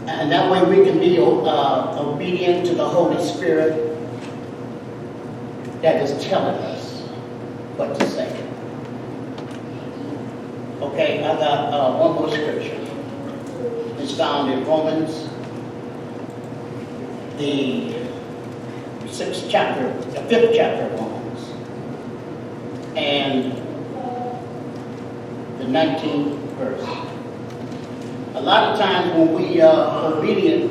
And that way we can be obedient to the Holy Spirit that is telling us what to say. Okay, I got one more scripture. It's found in Romans, the 5th chapter of Romans, and the 19th verse. A lot of times when we are obedient,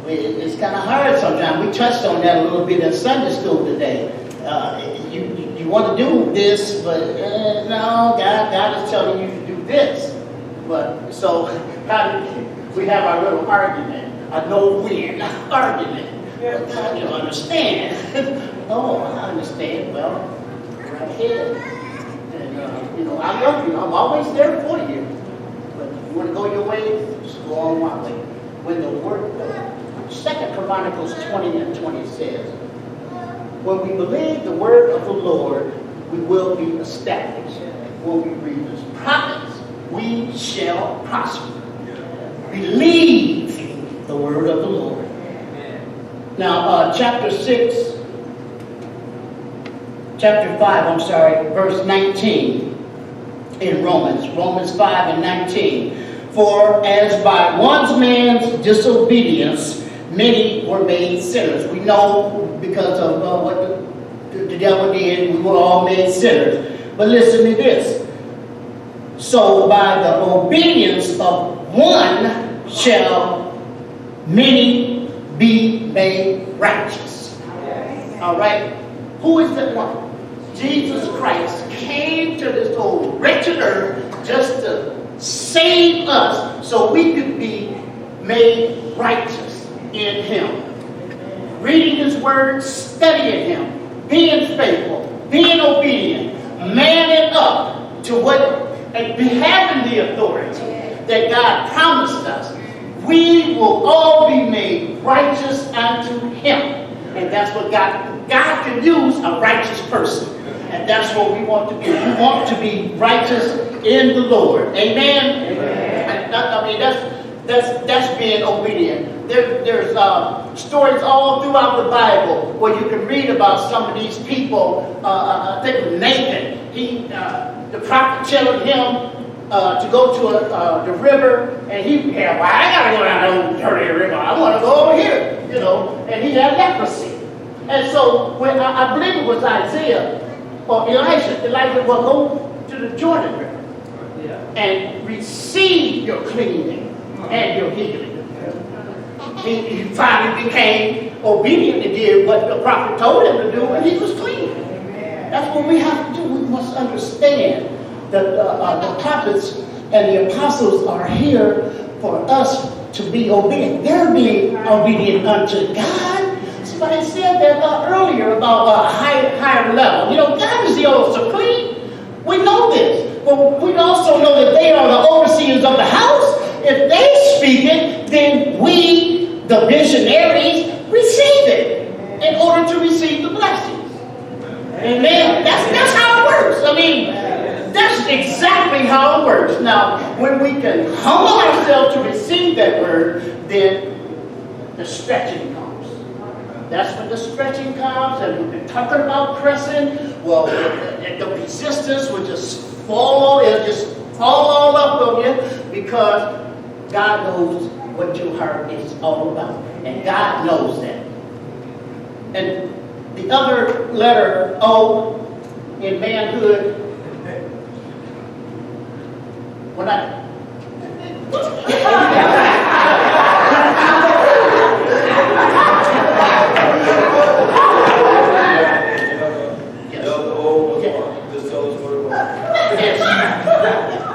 it's kind of hard sometimes. We touched on that a little bit in Sunday school today. You want to do this, but no, God is telling you to do this. But so we have our little argument, a no-win argument. Well, God, you don't understand. Oh, I understand. Well, right ahead. And I love you. I'm always there for you. But if you want to go your way, just go on my way. When the word, 2 Chronicles 20 and 20 says, "When we believe the word of the Lord, we will be established. When we read his prophets, we shall prosper." Believe the word of the Lord. Now, chapter 5, verse 19 in Romans 5 and 19. "For as by one man's disobedience, many were made sinners." We know because of what the devil did, we were all made sinners. But listen to this. "So by the obedience of one shall many be made righteous." All right? Who is that one? Jesus Christ came to this old wretched earth just to save us so we could be made righteous in him. Reading his word, studying him, being faithful, being obedient, manning up to having the authority that God promised us, we will all be made righteous unto him. And that's what God can use a righteous person. And that's what we want to be. We want to be righteous in the Lord. Amen? Amen. I mean, That's being obedient. There's stories all throughout the Bible where you can read about some of these people. I think of Nathan. The prophet telling him to go to the river, and he had, well, I gotta go down the old dirty river. I want to go over here, And he had leprosy. And so when I believe it was Isaiah or Elijah will go to the Jordan River and receive your cleansing and your healing. He finally became obedient and did what the prophet told him to do, and he was clean. That's what we have to do. We must understand that the prophets and the apostles are here for us to be obedient. They're being obedient unto God. Somebody said that earlier about a higher level. God is the all supreme. We know this. But we also know that they are the overseers of the house. If they speak it, then we, the missionaries, receive it in order to receive the blessings. Amen. That's how it works. That's exactly how it works. Now, when we can humble ourselves to receive that word, then the stretching comes. That's when the stretching comes, and we've been talking about pressing. Well, the resistance will just fall. It'll just fall all up on you because God knows what your heart is all about, and God knows that. And the other letter, O, in manhood. When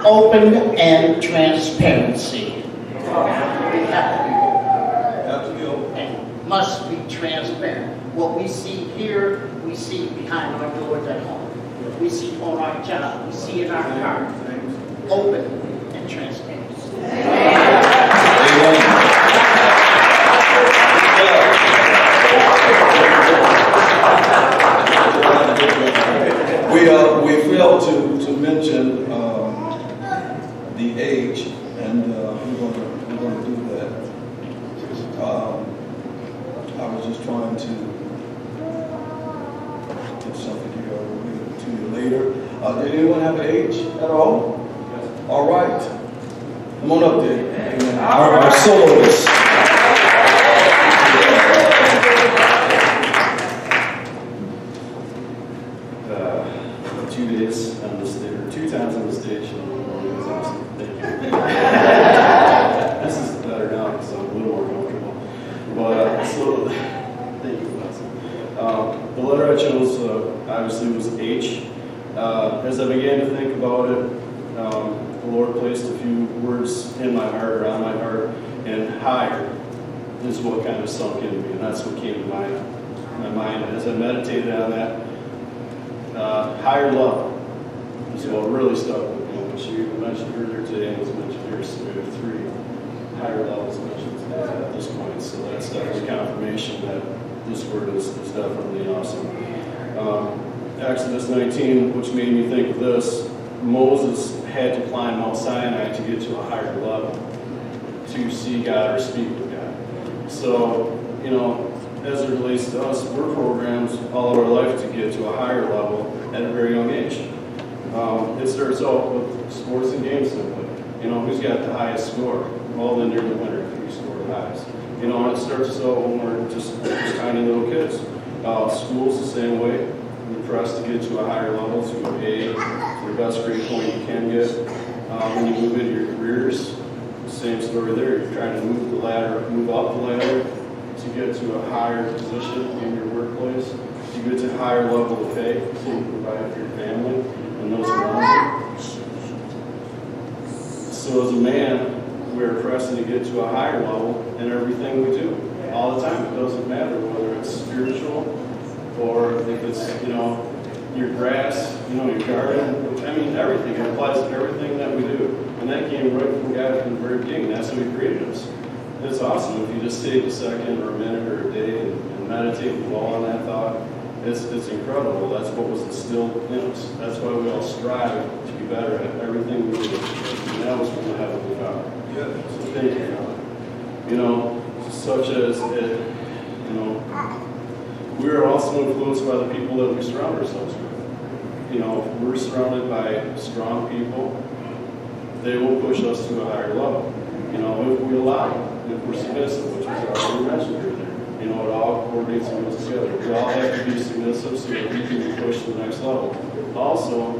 open and transparency. And must be transparent. What we see here, we see behind our doors at home. We see on our job. We see in our heart. Open and transparency. We failed to mention the age, and we're going to do that. I was just trying to get something here. We'll give it to you later. Did anyone have an age at all? All right. Come on up there. Our soloists. Two times on the stage. This is better now because I'm a little more comfortable. But thank you, Wes. The letter I chose obviously was H. As I began to think about it, the Lord placed a few words in my heart, or on my heart, and higher is what kind of sunk into me, and that's what came to my mind as I meditated on that. Higher level is what really stuck with me, which you mentioned earlier today and was mentioned here. So we have 3 higher levels mentioned today at this point. So that's definitely confirmation that this word is definitely awesome. Exodus 19, which made me think of this, Moses had to climb Mount Sinai to get to a higher level to see God or speak with God. So, as it relates to us, we're programmed all of our life to get to a higher level at a very young age. It starts out with sports and games simply. Who's got the highest score? Well, then you're the winner if you score the highest. And it starts out when we're just tiny little kids. School's the same way. We press to get to a higher level, to an A, to the best grade point you can get. When you move into your careers, same story there. You're trying to move up the ladder to get to a higher position in your workplace, to get to a higher level of pay, so you can provide for your family and those around you. So as a man, we're pressing to get to a higher level in everything we do, all the time. It doesn't matter whether it's spiritual or if it's, your grass, your garden. Everything. It applies to everything that we do. And that came right from God from the very beginning. That's who He created us. It's awesome if you just take a second or a minute or a day and meditate and dwell on that thought. it's incredible. That's what was instilled in us. That's why we all strive to be better at everything we do. And that was from the Heavenly Father. So thank you, God. You know, such as, you know, we are also influenced by the people that we surround ourselves with. You know, if we're surrounded by strong people, they will push us to a higher level. You know, if we allow it, if we're submissive, which was already mentioned earlier. You know, it all coordinates and goes together. We all have to be submissive so that we can be pushed to the next level. Also,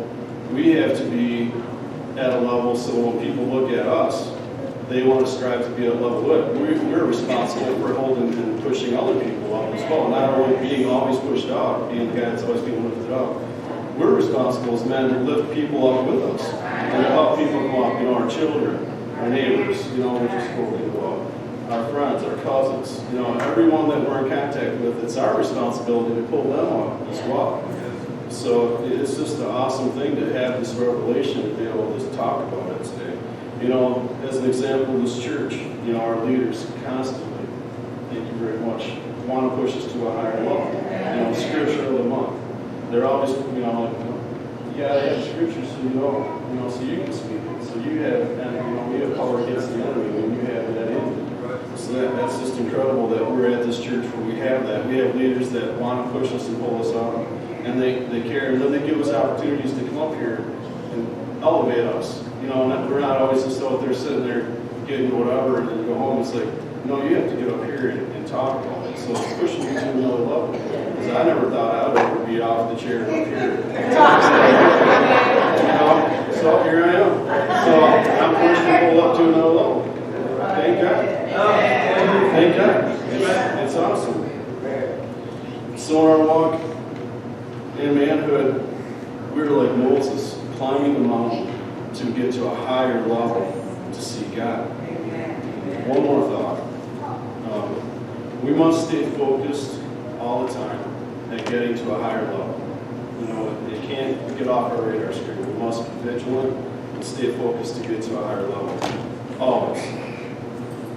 we have to be at a level so when people look at us, they want to strive to be at a level with. We're responsible for holding and pushing other people up as well. Not only being always pushed up, being the guy that's always being lifted up. We're responsible as men to lift people up with us and to help people come up. You know, our children, our neighbors, you know, we just spoke about. Our friends, our cousins, you know, everyone that we're in contact with, it's our responsibility to pull them up as well. So it's just an awesome thing to have this revelation to be able to talk about it today. You know, as an example, this church, you know, our leaders constantly, thank you very much, want to push us to a higher level. You know, scripture of the month. They're always, you know, like, you gotta have scripture so you know, so you can speak it. So you have, and you know, we have power against the enemy when you have that in you. So that's just incredible that we're at this church where we have that. We have leaders that want to push us and pull us up, and they care, and then they give us opportunities to come up here and elevate us. You know, and we're not always just out there sitting there getting whatever and then go home. It's like, no, you have to get up here and talk about it. So it's pushing you to another level. Because I never thought I would ever be off the chair up here. You know, so here I am. So I'm pushing people up to another level. Thank God. Thank God. It's awesome. So in our walk in manhood, we're like Moses, climbing the mountain to get to a higher level to see God. One more thought. We must stay focused all the time at getting to a higher level. You know, it can't get off our radar screen. We must be vigilant and stay focused to get to a higher level. Always.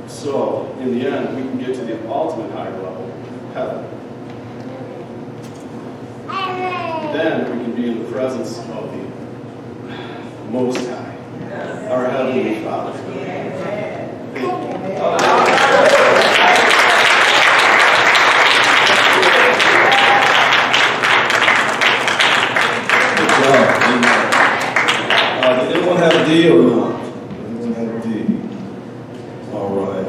So, in the end, we can get to the ultimate higher level, heaven. Then we can be in the presence of the Most High, our Heavenly Father. Thank you. Did anyone have a D or not? Anyone have a D? All right.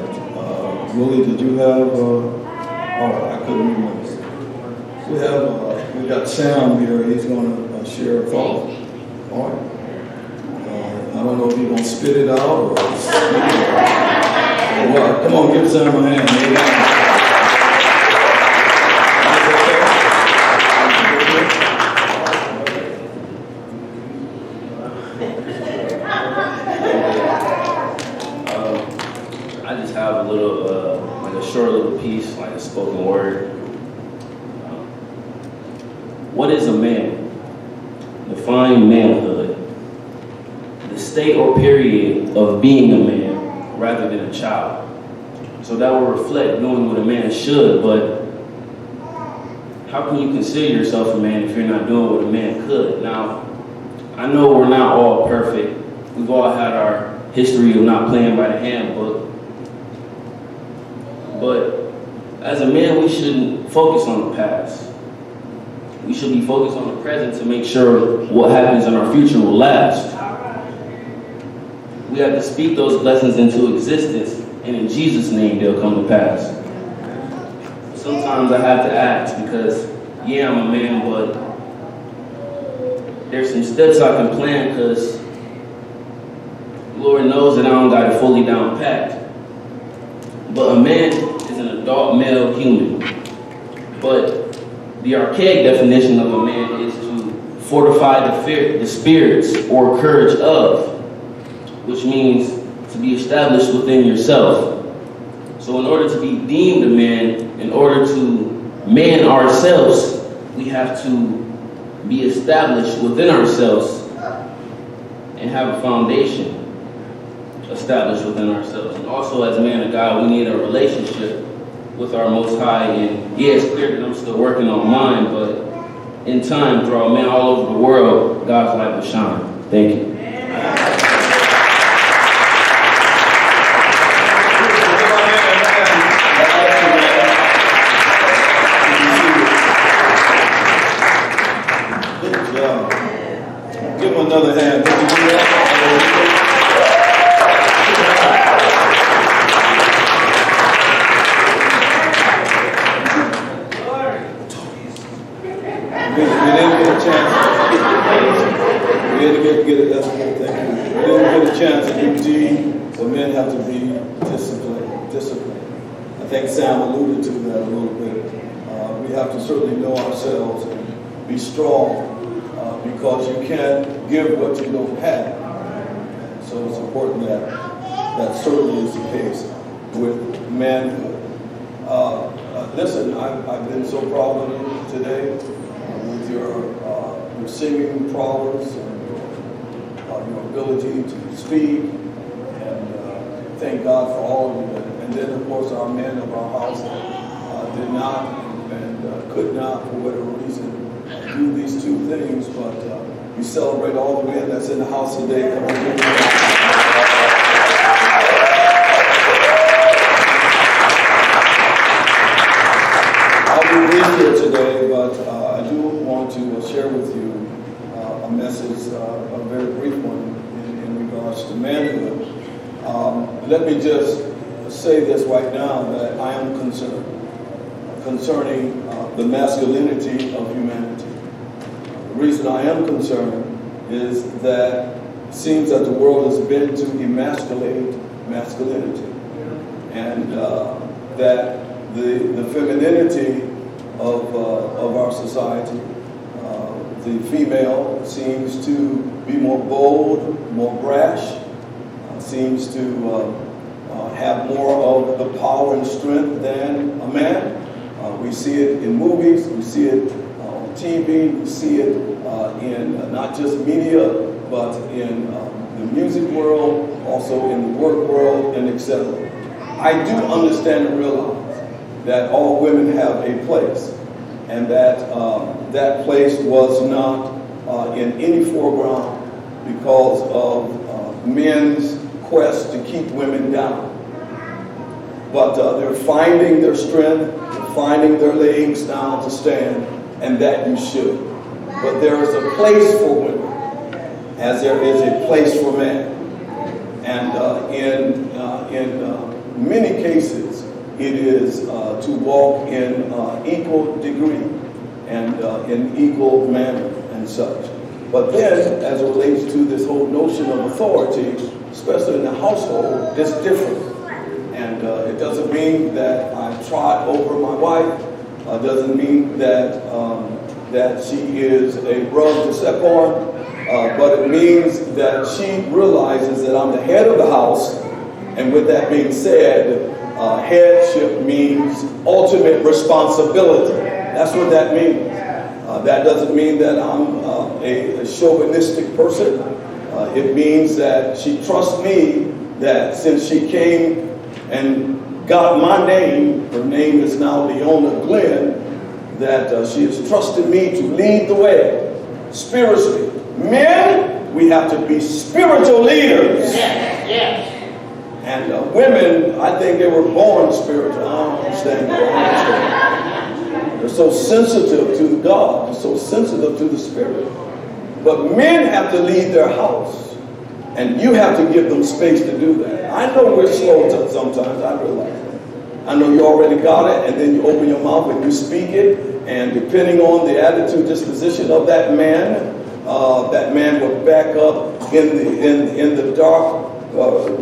Willie, did you have? All right, I couldn't remember. We got Sam here. He's going to share a thought. All right. I don't know if you're going to spit it out or speak it out. All right, come on, give Sam a hand. Amen. I just have a little, like a short little piece, like a spoken word. What is a man? Define manhood. The state or period of being a man rather than a child. So that will reflect doing what a man should, but how can you consider yourself a man if you're not doing what a man could? Now, I know we're not all perfect. We've all had our history of not playing by the handbook. But as a man, we shouldn't focus on the past. We should be focused on the present to make sure what happens in our future will last. We have to speak those blessings into existence, and in Jesus' name, they'll come to pass. Sometimes I have to ask because, yeah, I'm a man, but there's some steps I can plan because Lord knows that I don't got it fully down packed. But a man is an adult male human. But the archaic definition of a man is to fortify the spirits or courage of, which means to be established within yourself. So in order to be deemed a man, in order to man ourselves, we have to be established within ourselves and have a foundation established within ourselves. And also as a man of God, we need a relationship with our Most High. And yeah, it's clear that I'm still working on mine, but in time, draw men all over the world, God's light will shine. Thank you. Good job. Give him another hand. Did you do that? We didn't get a chance. We didn't get it. That's a good thing. We didn't get a chance to do D, so men have to be disciplined. I think Sam alluded to that a little bit. We have to certainly know ourselves and be strong because you can't give what you don't have. So it's important that certainly is the case with manhood. Listen, I've been so proud of you today with your singing prowess and your ability to speak, and thank God for all of you. And then, of course, our men of our house did not and could not, for whatever reason, do these two things, but we celebrate all the men that's in the house today. Come on, give them I'll be brief here today, but I do want to share with you a message, a very brief one in regards to manhood. Let me just say this right now, that I am concerned concerning the masculinity of humanity. The reason I am concerned is that it seems that the world has been to emasculate masculinity, and that the femininity of our society, the female seems to be more bold, more brash, seems to have more of the power and strength than a man. We see it in movies, we see it on TV, we see it in not just media, but in the music world, also in the work world, and etc. I do understand and realize that all women have a place, and that that place was not in any foreground because of men's quest to keep women down. But they're finding their strength, they're finding their legs down to stand, and that you should. But there is a place for women, as there is a place for men. And in many cases, it is to walk in equal degree and in equal manner and such. But then, as it relates to this whole notion of authority, especially in the household, it's different. And it doesn't mean that I trot over my wife. Doesn't mean that that she is a rug to step on. But it means that she realizes that I'm the head of the house. And with that being said, headship means ultimate responsibility. That's what that means. That doesn't mean that I'm a chauvinistic person. It means that she trusts me, that since she came and got my name, her name is now Leona Glenn, that she has trusted me to lead the way spiritually. Men, we have to be spiritual leaders. Yes, yes. And women, I think they were born spiritual. I don't understand that. They're so sensitive to God. They're so sensitive to the Spirit. But men have to lead their house. And you have to give them space to do that. I know we're slow sometimes. I realize that. I know you already got it. And then you open your mouth and you speak it. And depending on the attitude, disposition of that man will back up in the dark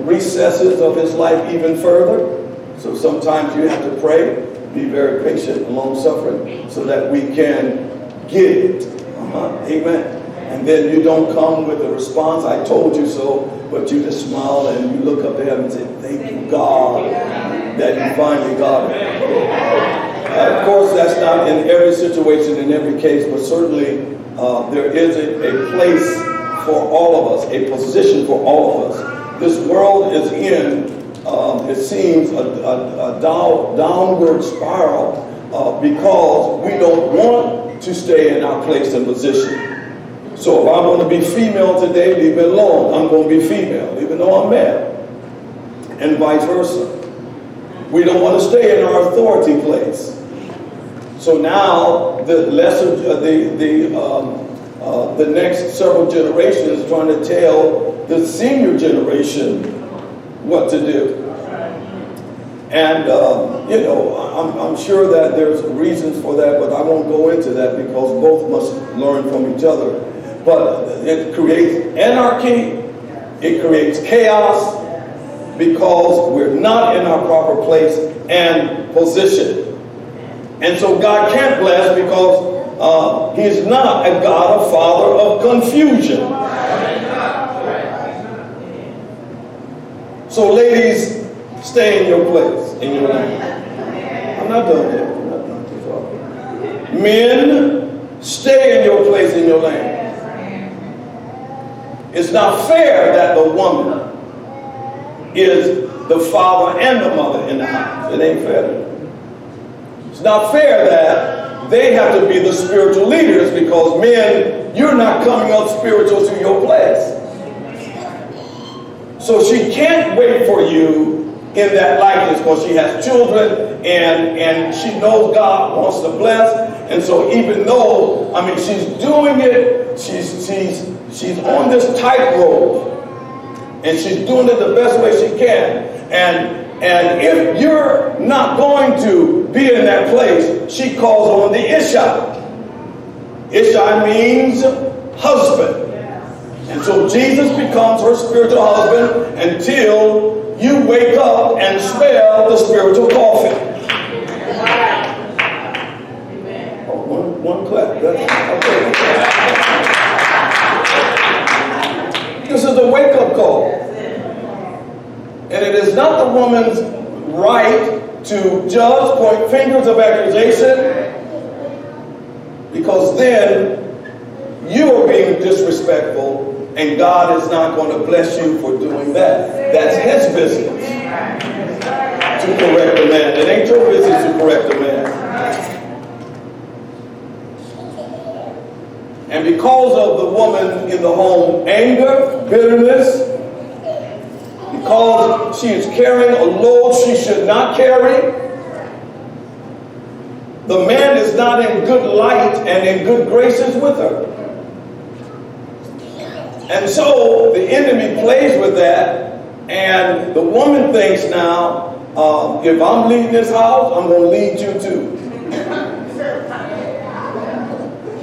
recesses of his life even further. So sometimes you have to pray, be very patient and long-suffering so that we can get it. Amen. And then you don't come with a response, I told you so, but you just smile and you look up to heaven and say, thank you, God, that you finally got it. Of course, that's not in every situation, in every case, but certainly there is a place for all of us, a position for all of us. This world is in, it seems, a downward spiral because we don't want to stay in our place and position. So if I want to be female today, leave me alone. I'm going to be female, even though I'm male. And vice versa. We don't want to stay in our authority place. So now the next several generations trying to tell the senior generation what to do. And I'm sure that there's reasons for that, but I won't go into that because both must learn from each other. But it creates anarchy, it creates chaos, because we're not in our proper place and position. And so God can't bless because He's not a God, a father of confusion. So ladies, stay in your place, in your lane. I'm not done yet. I'm not done too far. Men, stay in your place, in your lane. It's not fair that the woman is the father and the mother in the house. It ain't fair. It's not fair that they have to be the spiritual leaders because men, you're not coming up spiritual to your place. So she can't wait for you in that likeness because she has children and she knows God wants to bless. And so even though, she's doing it, she's on this tightrope and she's doing it the best way she can. And if you're not going to be in that place, she calls on the Ishai. Ishai means husband. And so Jesus becomes her spiritual husband until you wake up and smell the spiritual coffee. Oh, one clap. Okay. This is a wake-up call. And it is not the woman's right to judge, point fingers of accusation, because then you are being disrespectful and God is not going to bless you for doing that. That's His business to correct a man. It ain't your business to correct a man. And because of the woman in the home, anger, bitterness, because she is carrying a load she should not carry, the man is not in good light and in good graces with her. And so the enemy plays with that, and the woman thinks now, if I'm leading this house, I'm going to lead you too.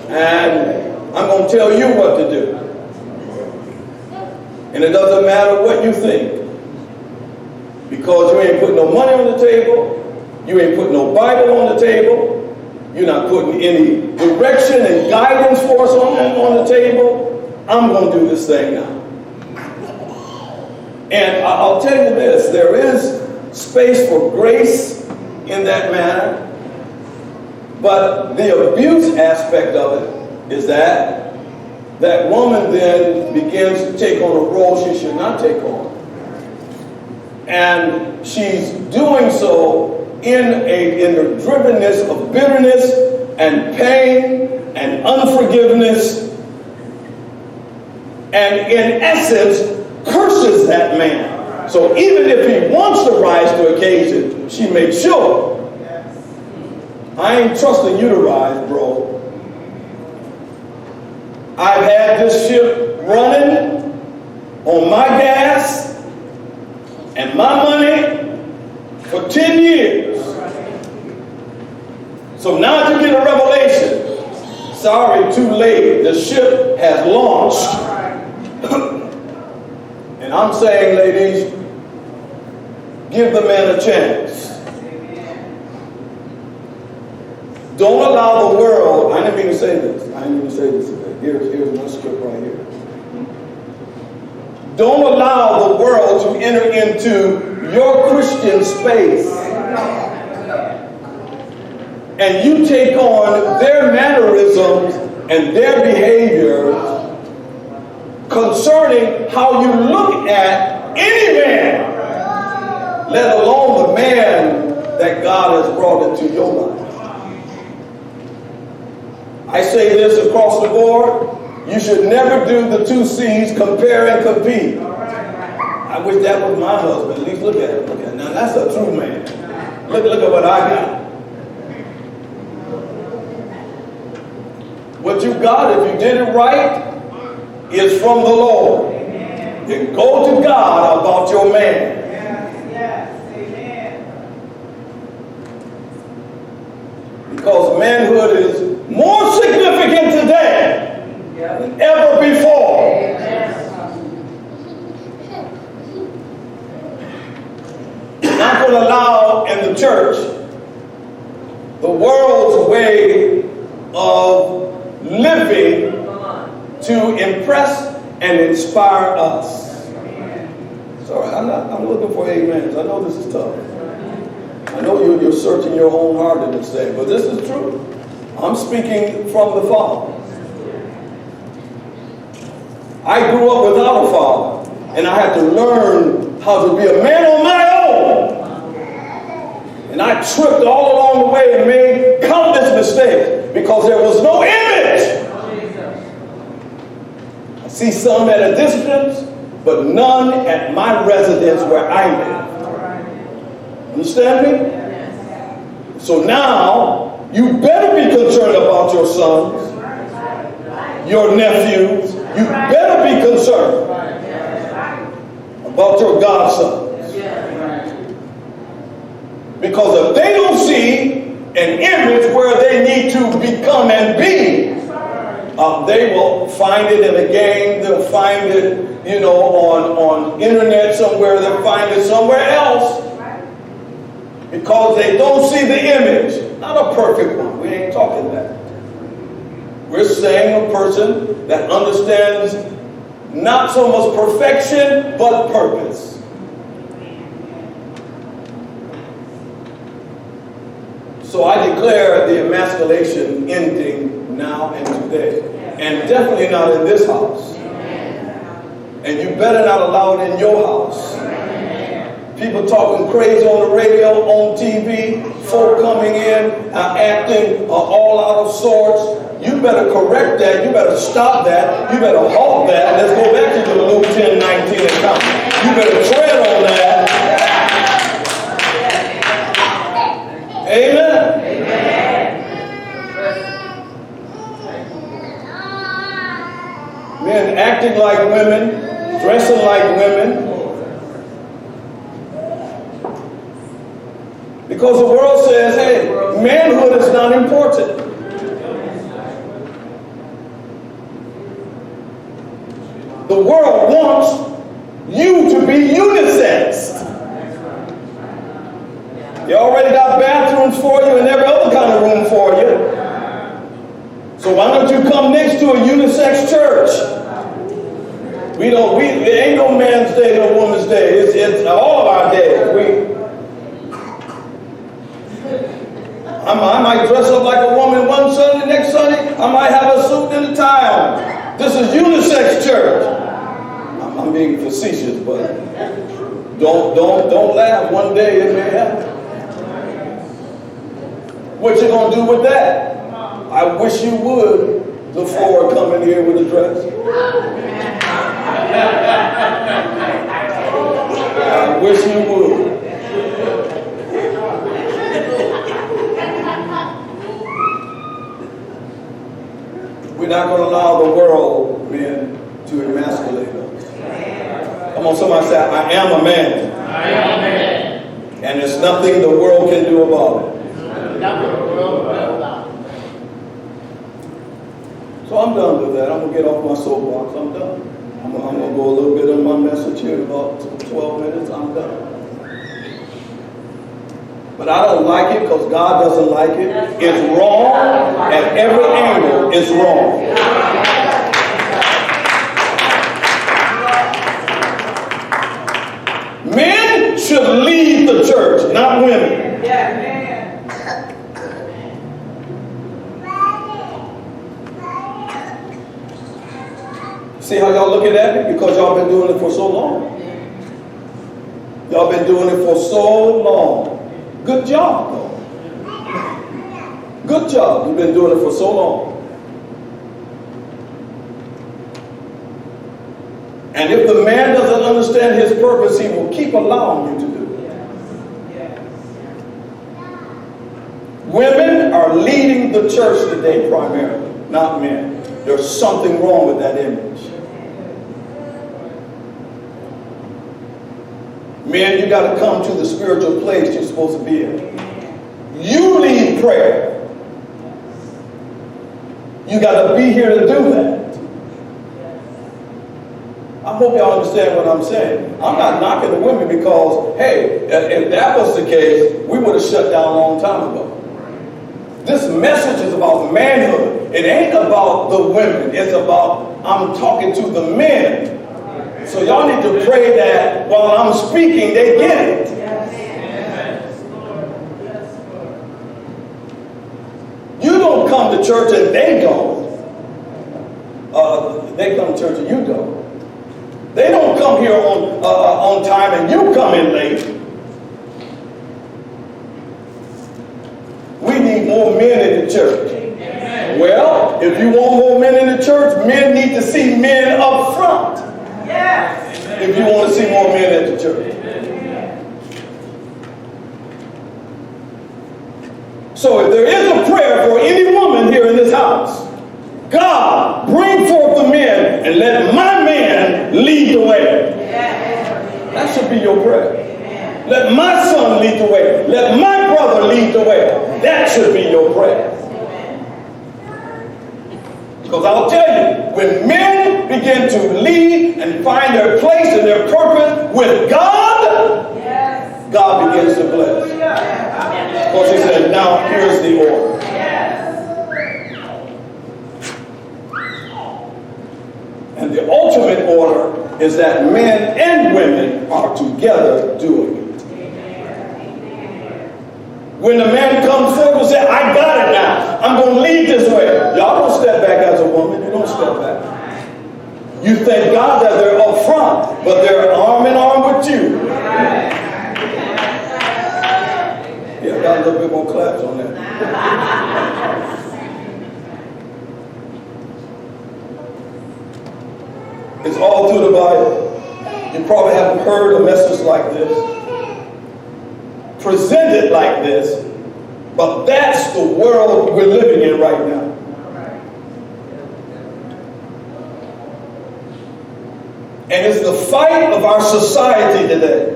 And I'm going to tell you what to do. And it doesn't matter what you think, because you ain't putting no money on the table, you ain't putting no Bible on the table, you're not putting any direction and guidance for us on the table. I'm going to do this thing now. And I'll tell you this, there is space for grace in that manner, but the abuse aspect of it is that woman then begins to take on a role she should not take on. And she's doing so in the drivenness of bitterness and pain and unforgiveness, and in essence curses that man. So even if he wants to rise to occasion, she makes sure, I ain't trusting you to rise, bro. I've had this ship running on my gas and my money for 10 years. So now you get a revelation. Sorry, too late. The ship has launched. And I'm saying, ladies, give the man a chance. Don't allow the world, I didn't mean to say this. I didn't even say this today. Here's my script right here. Don't allow the world to enter into your Christian space and you take on their mannerisms and their behaviors concerning how you look at any man, let alone the man that God has brought into your life. I say this across the board. You should never do the two C's, compare and compete. I wish that was my husband. At least look at it. Look at it. Now that's a true man. Look at what I got. What you got, if you did it right, is from the Lord. Then go to God about your man. Because manhood is more significant today than ever before. Not going to allow in the church the world's way of living to impress and inspire us. Sorry, I'm looking for amens. I know this is tough. I know you're searching your own heart in this day, but this is true. I'm speaking from the Father. I grew up without a father, and I had to learn how to be a man on my own. And I tripped all along the way and made countless mistakes because there was no image. I see some at a distance, but none at my residence where I live. Understand me? So now, you better be concerned about your sons, your nephews. You better be concerned about your godsons. Because if they don't see an image where they need to become and be, they will find it in a game, they'll find it, on internet somewhere, they'll find it somewhere else. Because they don't see the image. Not a perfect one. We ain't talking that. We're saying a person that understands not so much perfection, but purpose. So I declare the emasculation ending now and today. And definitely not in this house. And you better not allow it in your house. People talking crazy on the radio, on TV, folk coming in, acting all out of sorts. You better correct that. You better stop that. You better halt that. Let's go back to the Luke 10:19 and count. You better tread on that. Amen. Men acting like women, dressing like women. Because the world says, hey, manhood is not important. The world wants you to be unisex. They already got bathrooms for you and every other kind of room for you. So why don't you come next to a unisex church? There ain't no man's day, no woman's day. It's all of our days. I might dress up like a woman one Sunday, next Sunday, I might have a suit and a tie on. This is unisex church. I'm being facetious, but don't laugh. One day it may happen. What you gonna do with that? I wish you would look forward coming here with a dress. I wish you would. We're not going to allow the world, men, to emasculate us. Come on, somebody say, I am a man. I am a man. And there's nothing the world can do about it. Nothing the world can do about it. So I'm done with that. I'm going to get off my soapbox. I'm done. I'm going to go a little bit on my message here in about 12 minutes. I'm done. But I don't like it because God doesn't like it. It's wrong. At every angle, it's wrong. Men should lead the church, not women. See how y'all looking at me? Because y'all been doing it for so long. Y'all been doing it for so long. Good job, though. Good job. You've been doing it for so long. And if the man doesn't understand his purpose, he will keep allowing you to do it. Women are leading the church today primarily, not men. There's something wrong with that image. Men, you got to come to the spiritual place you're supposed to be in. You lead prayer. You got to be here to do that. I hope y'all understand what I'm saying. I'm not knocking the women because, hey, if that was the case, we would have shut down a long time ago. This message is about manhood. It ain't about the women. It's about, I'm talking to the men. So y'all need to pray that while I'm speaking, they get it. You don't come to church and they don't. They come to church and you don't. They don't come here on time and you come in late. We need more men in the church. Well, if you want more men in the church, men need to see men up front. If you want to see more men at the church. So if there is a prayer for any woman here in this house, God, bring forth the men and let my man lead the way. That should be your prayer. Let my son lead the way. Let my brother lead the way. That should be your prayer. Because I'll tell you, when men begin to lead and find their place and their purpose with God, God begins to bless. Because he said, now here's the order. And the ultimate order is that men and women are together doing it. When the man comes forward and says, I got it now, I'm going to lead this way. Y'all don't step back as a woman. You don't step back. You thank God that they're up front, but they're arm in arm with you. Yeah, I got a little bit more claps on that. It's all through the Bible. You probably haven't heard a message like this, presented like this, but that's the world we're living in right now. And it's the fight of our society today.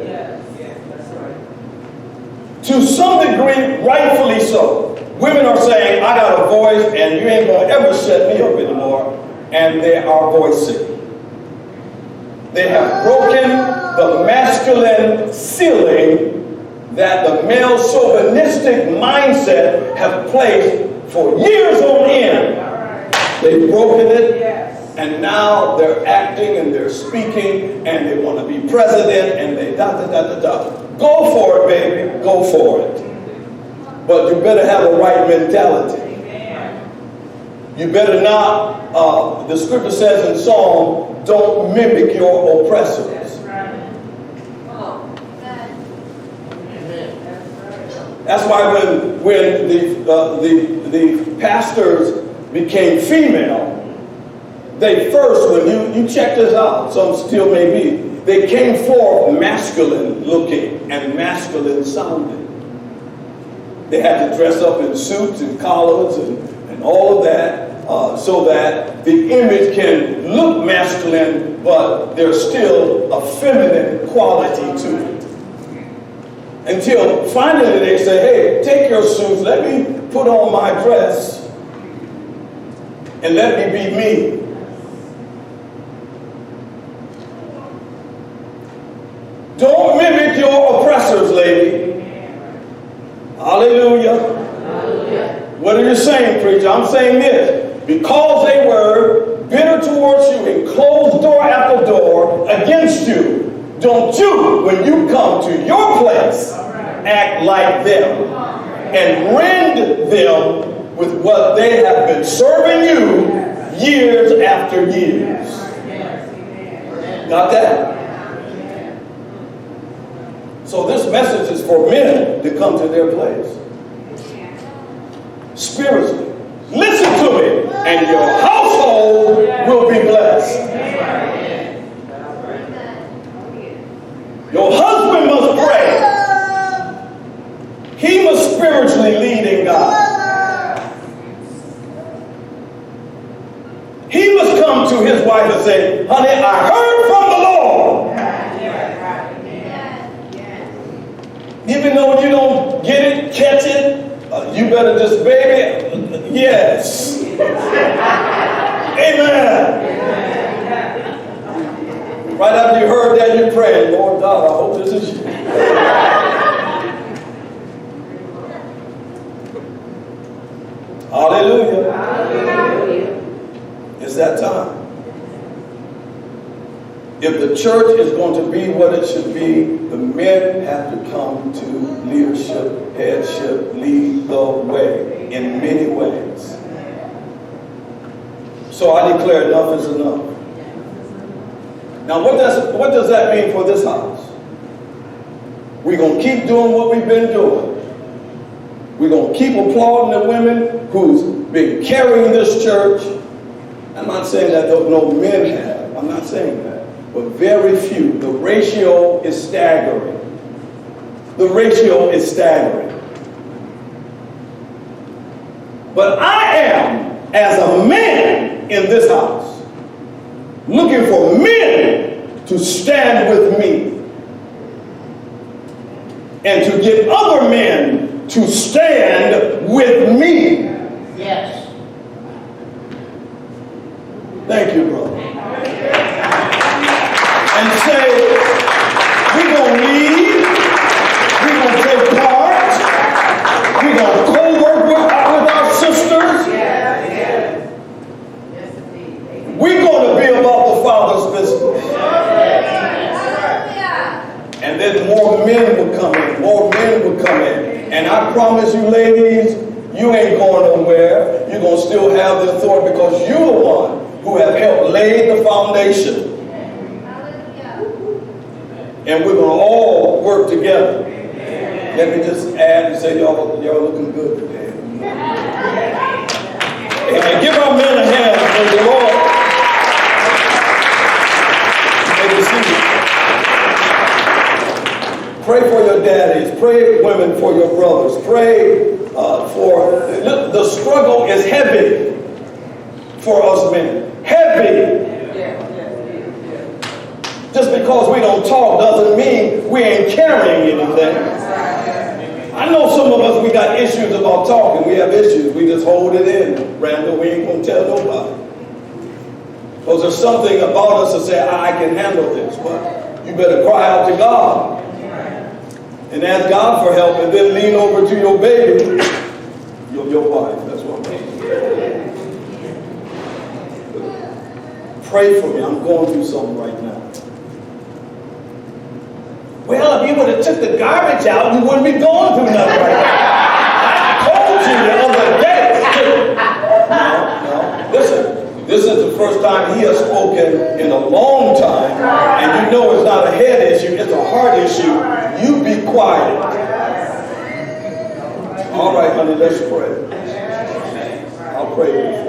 To some degree, rightfully so. Women are saying, I got a voice and you ain't going to ever shut me up anymore. And they are voicing. They have broken the masculine ceiling that the male chauvinistic mindset have placed for years on end. They've broken it, and now they're acting and they're speaking and they want to be president and they da-da-da-da-da. Go for it, baby. Go for it. But you better have a right mentality. You better not, the scripture says in Psalm, don't mimic your oppressors. That's why when the pastors became female, they first, when you check this out, some still may be, they came forth masculine looking and masculine sounding. They had to dress up in suits and collars and all of that so that the image can look masculine, but there's still a feminine quality to it. Until finally they say, hey, take your suits, let me put on my dress, and let me be me. Don't mimic your oppressors, lady. Hallelujah. What are you saying, preacher? I'm saying this. Because they were bitter towards you and closed door after door against you, don't you, when you come to your place, act like them and rend them with what they have been serving you years after years. Got that? So this message is for men to come to their place. Spiritually. Listen to me, and your household will be blessed. his wife and say, honey, I heard from the Lord. Even though you don't get it, catch it, you better just, baby, yes. Amen. Right after you heard that, you prayed, Lord God, I hope this is you. Hallelujah. Hallelujah. It's that time. If the church is going to be what it should be, the men have to come to leadership, headship, lead the way in many ways. So I declare enough is enough. Now what does that mean for this house? We're going to keep doing what we've been doing. We're going to keep applauding the women who's been carrying this church. I'm not saying that no men have. I'm not saying that. But very few. The ratio is staggering. The ratio is staggering. But I am, as a man in this house, looking for men to stand with me and to get other men to stand with me. Yes. Thank you, brother. And say, we're going to lead, we're going to take part, we're going to co-work with our sisters. We're going to be about the Father's business. And then more men will come in, more men will come in. And I promise you, ladies, you ain't going nowhere. You're going to still have the authority because you're the one who have helped lay the foundation. And we're going to all work together. Let me just add and say, y'all looking good today. And give our men a hand, praise the Lord. Pray for your daddies. Pray, women, for your brothers. Pray for... The struggle is heavy for us men. Heavy. Just because we don't talk doesn't mean we ain't carrying anything. I know some of us, we got issues about talking. We have issues. We just hold it in. Randall, we ain't going to tell nobody. Because there's something about us that say, I can handle this. But you better cry out to God. And ask God for help. And then lean over to your baby. Your wife. That's what I'm saying. Pray for me. I'm going through something right now. Well, if you would have took the garbage out, you wouldn't be going through nothing right now. I told you the other day. No. Listen, this is the first time he has spoken in a long time. And you know it's not a head issue, it's a heart issue. You be quiet. All right, honey, let's pray. I'll pray with you.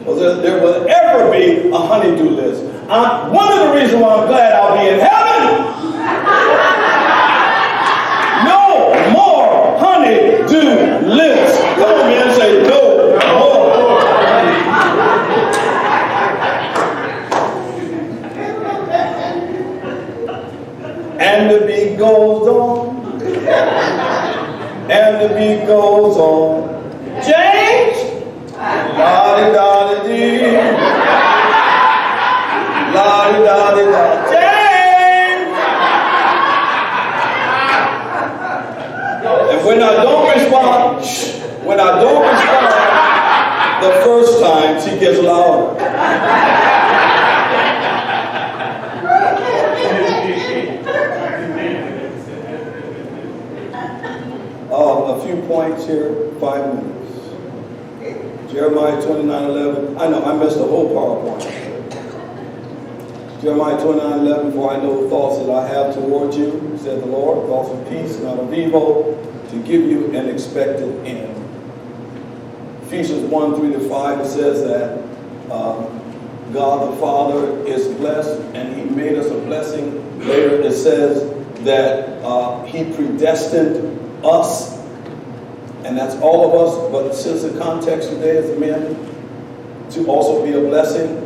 Well, there will ever be a honey-do list. One of the reasons why I'm glad I'll be in heaven. No more honey-do lists. Come on, man, say no more. And the beat goes on. And the beat goes on. James! La-di-da-di-dee. La-di-da-di-da. James! And when I don't respond, the first time, she gets louder. A few points here, 5 minutes. Jeremiah 29:11. I know, I missed the whole PowerPoint. Jeremiah 29:11, for I know the thoughts that I have toward you, said the Lord, thoughts of peace, not of evil, to give you an expected end. Ephesians 1:3-5, it says that God the Father is blessed, and He made us a blessing. Later it says that He predestined us, and that's all of us, but since the context today is men, to also be a blessing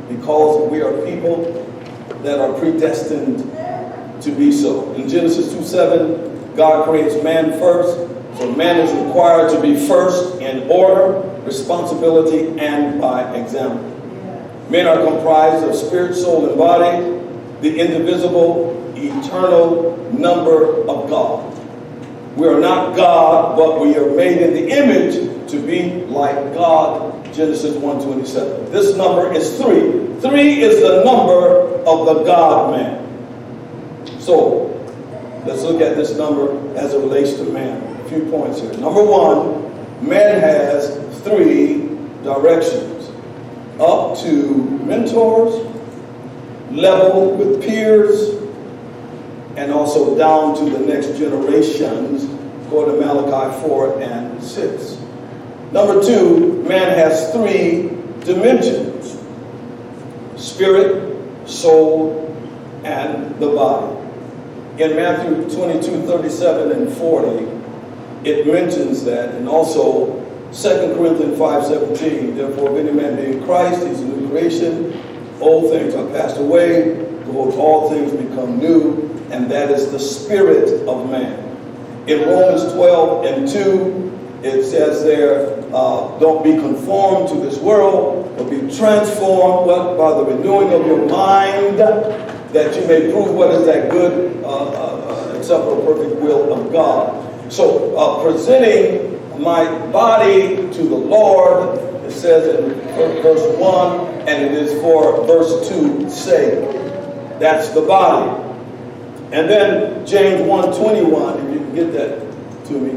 because we are people that are predestined to be so. In Genesis 2:7, God creates man first. So man is required to be first in order, responsibility, and by example. Men are comprised of spirit, soul, and body, the indivisible, eternal number of God. We are not God, but we are made in the image to be like God. Genesis 1:27. This number is 3. 3 is the number of the God-man. So, let's look at this number as it relates to man. A few points here. Number 1, man has 3 directions. Up to mentors, level with peers, and also down to the next generations. Go to Malachi 4:6. Number 2, man has 3 dimensions: spirit, soul, and the body. In Matthew 22:37 and 40, it mentions that, and also 2 Corinthians 5:17, therefore if any man be in Christ, he's a new creation. Old things are passed away, behold, all things become new, and that is the spirit of man. In Romans 12:2, it says there, don't be conformed to this world, but be transformed by the renewing of your mind, that you may prove what is that good, acceptable, perfect will of God. So, presenting my body to the Lord, it says in verse 1, and it is for verse 2's sake. That's the body. And then James 1:21, if you can get that to me.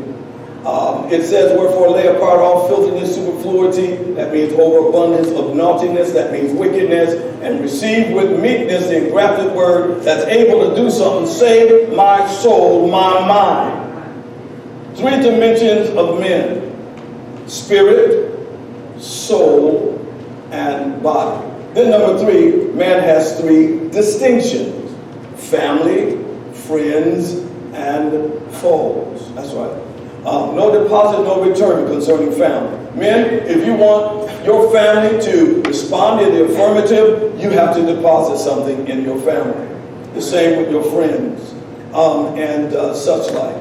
It says, wherefore lay apart all filthiness, superfluity, that means overabundance of naughtiness, that means wickedness, and receive with meekness the engrafted word that's able to do something, save my soul, my mind. 3 dimensions of men: spirit, soul, and body. Then number 3, man has 3 distinctions: family, friends, and foes. That's right. No deposit, no return concerning family. Men, if you want your family to respond in the affirmative, you have to deposit something in your family. The same with your friends and such like.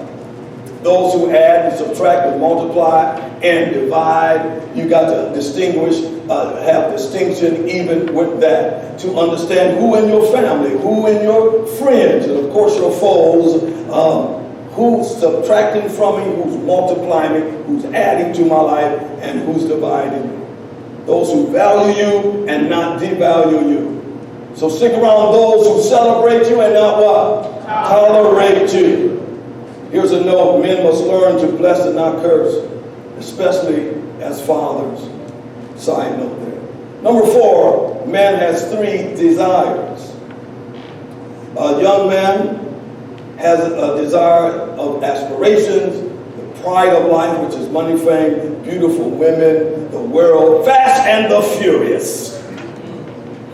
Those who add and subtract and multiply and divide, you got to distinguish, have distinction even with that, to understand who in your family, who in your friends, and of course your foes, who's subtracting from me, who's multiplying me, who's adding to my life, and who's dividing me. Those who value you and not devalue you. So stick around those who celebrate you and not what? Tolerate you. Here's a note: men must learn to bless and not curse, especially as fathers. Side note there. Number 4, man has 3 desires. A young man has a desire of aspirations, the pride of life, which is money, fame, beautiful women, the world, fast and the furious.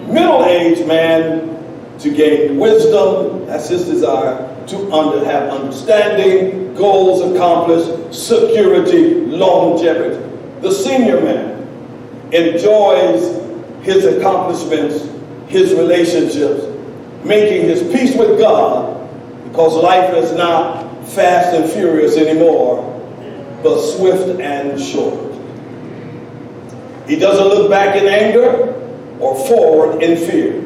Middle-aged man to gain wisdom, that's his desire, to have understanding, goals accomplished, security, longevity. The senior man enjoys his accomplishments, his relationships, making his peace with God, because life is not fast and furious anymore, but swift and short. He doesn't look back in anger or forward in fear,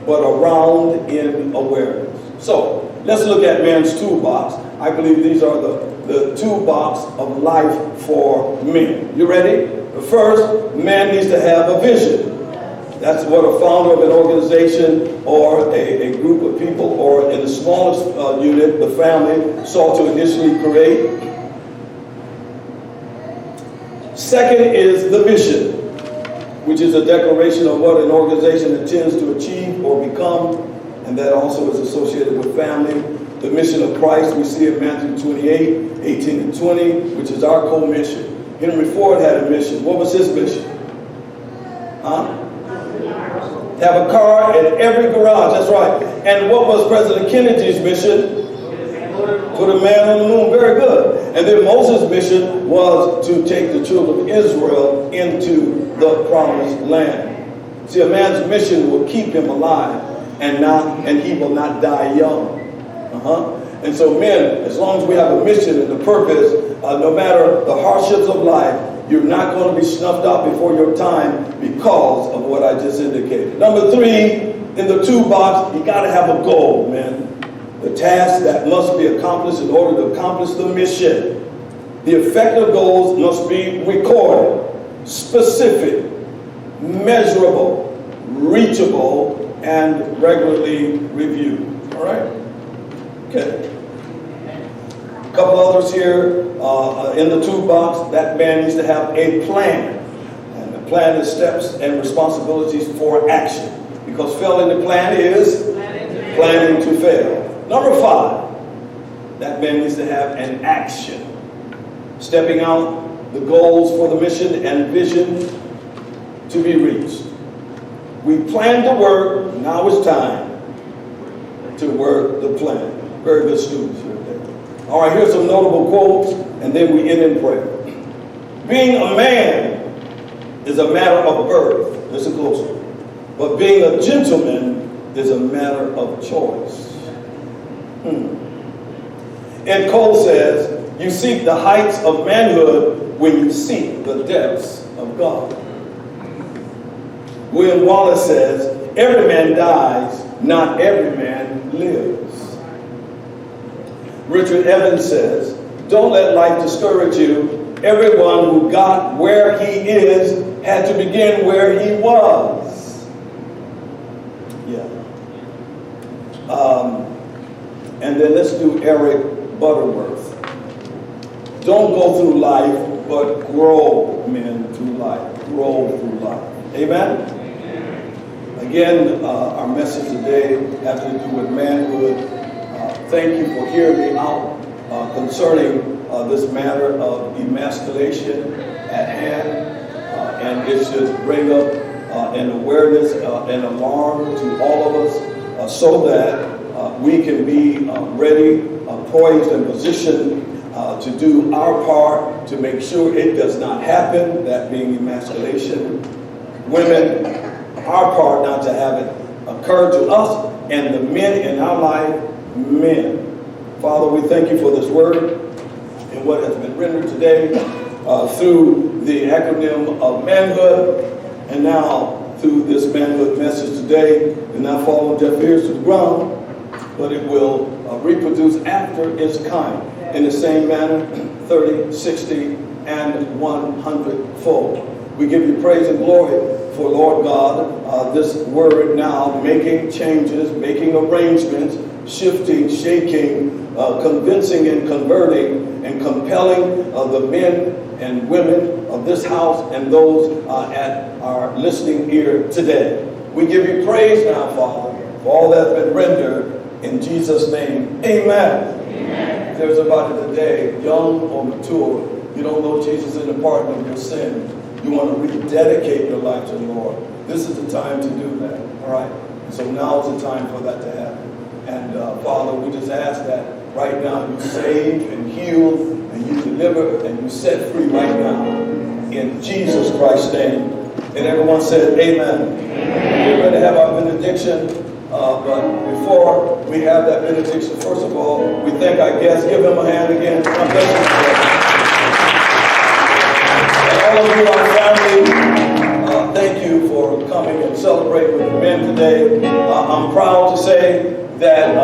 but around in awareness. So, let's look at man's toolbox. I believe these are the toolbox of life for men. You ready? First, man needs to have a vision. That's what a founder of an organization or a group of people, or in the smallest unit, the family, sought to initially create. Second is the mission, which is a declaration of what an organization intends to achieve or become, and that also is associated with family. The mission of Christ, we see in Matthew 28:18 and 20, which is our co-mission. Henry Ford had a mission. What was his mission? Have a car in every garage. That's right. And what was President Kennedy's mission? Put a man on the moon. Very good. And then Moses' mission was to take the children of Israel into the promised land. See, a man's mission will keep him alive and he will not die young. And so men, as long as we have a mission and a purpose, no matter the hardships of life, you're not going to be snuffed out before your time because of what I just indicated. Number 3, in the toolbox, you got to have a goal, man. The task that must be accomplished in order to accomplish the mission. The effective goals must be recorded, specific, measurable, reachable, and regularly reviewed. All right? Okay. A couple others here in the toolbox. That man needs to have a plan. And the plan is steps and responsibilities for action. Because failing the plan is planning to fail. Number 5, that man needs to have an action. Stepping out the goals for the mission and vision to be reached. We planned the work, now it's time to work the plan. Very good students here today. All right, here's some notable quotes, and then we end in prayer. Being a man is a matter of birth. Listen closer. But being a gentleman is a matter of choice. And Cole says, you seek the heights of manhood when you seek the depths of God. William Wallace says, every man dies, not every man lives. Richard Evans says, don't let life discourage you. Everyone who got where he is had to begin where he was. Yeah. And then let's do Eric Butterworth. Don't go through life, but grow, men, through life. Grow through life. Amen? Again, our message today has to do with manhood. Thank you for hearing me out concerning this matter of emasculation at hand. And it should bring up an awareness and alarm to all of us so that we can be ready, poised, and positioned to do our part to make sure it does not happen, that being emasculation. Women, our part not to have it occur to us, and the men in our life, men. Father, we thank you for this word and what has been rendered today through the acronym of manhood, and now through this manhood message today, and not fall on deaf ears to the ground, but it will reproduce after its kind in the same manner, 30, 60, and 100-fold. We give you praise and glory for, Lord God, this word now making changes, making arrangements, shifting, shaking, convincing and converting, and compelling the men and women of this house and those at our listening ear today. We give you praise now, Father, for all that's been rendered in Jesus' name. Amen. Amen. If there's somebody today, young or mature, you don't know Jesus in the pardon of your sin, you want to rededicate your life to the Lord, this is the time to do that. All right? So now is the time for that to happen. And Father, we just ask that right now you save and heal and you deliver and you set free right now in Jesus Christ's name. And everyone said amen. We're going to have our benediction. But before we have that benediction, first of all, we thank our guests. Give them a hand again. God bless you. And all of you, our family, thank you for coming and celebrating with the men today. I'm proud to say that,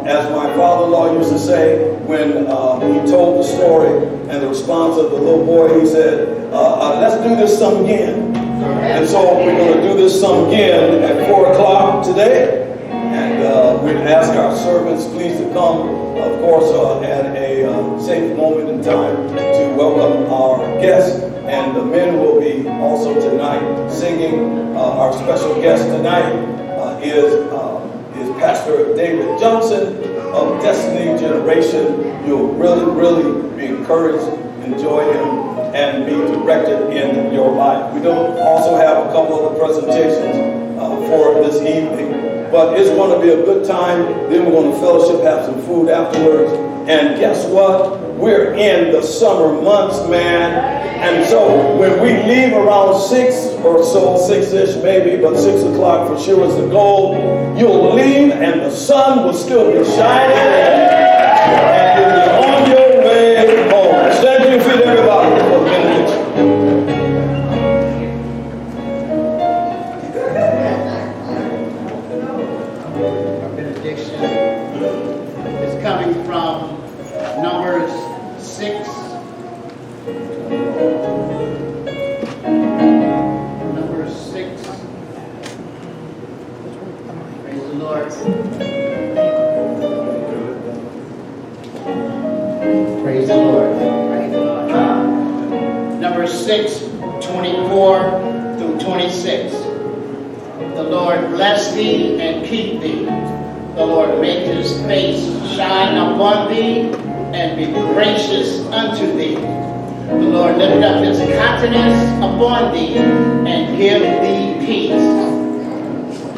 as my father-in-law used to say, when he told the story and the response of the little boy, he said, let's do this some again. And so we're going to do this some again at 4 o'clock today. And we'd ask our servants please to come, of course, at a safe moment in time to welcome our guests. And the men will be also tonight singing. Our special guest tonight is Pastor David Johnson of Destiny Generation. You'll really, really be encouraged, enjoy him, and be directed in your life. We don't also have a couple of presentations for this evening, but it's going to be a good time. Then we're going to fellowship, have some food afterwards. And guess what? We're in the summer months, man. And so when we leave around 6 or so, 6-ish maybe, but 6 o'clock for sure is the goal, you'll leave and the sun will still be shining and you'll be on your way home. Stand to your feet, everybody, for a benediction. Benediction is coming from Numbers 6. Numbers 6. Praise the Lord. Praise the Lord. Numbers 6, 24 through 26. The Lord bless thee and keep thee. The Lord make his face shine upon thee and be gracious unto thee. The Lord lift up his countenance upon thee and give thee peace.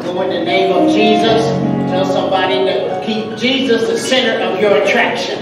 Go in the name of Jesus. Tell somebody to keep Jesus the center of your attraction.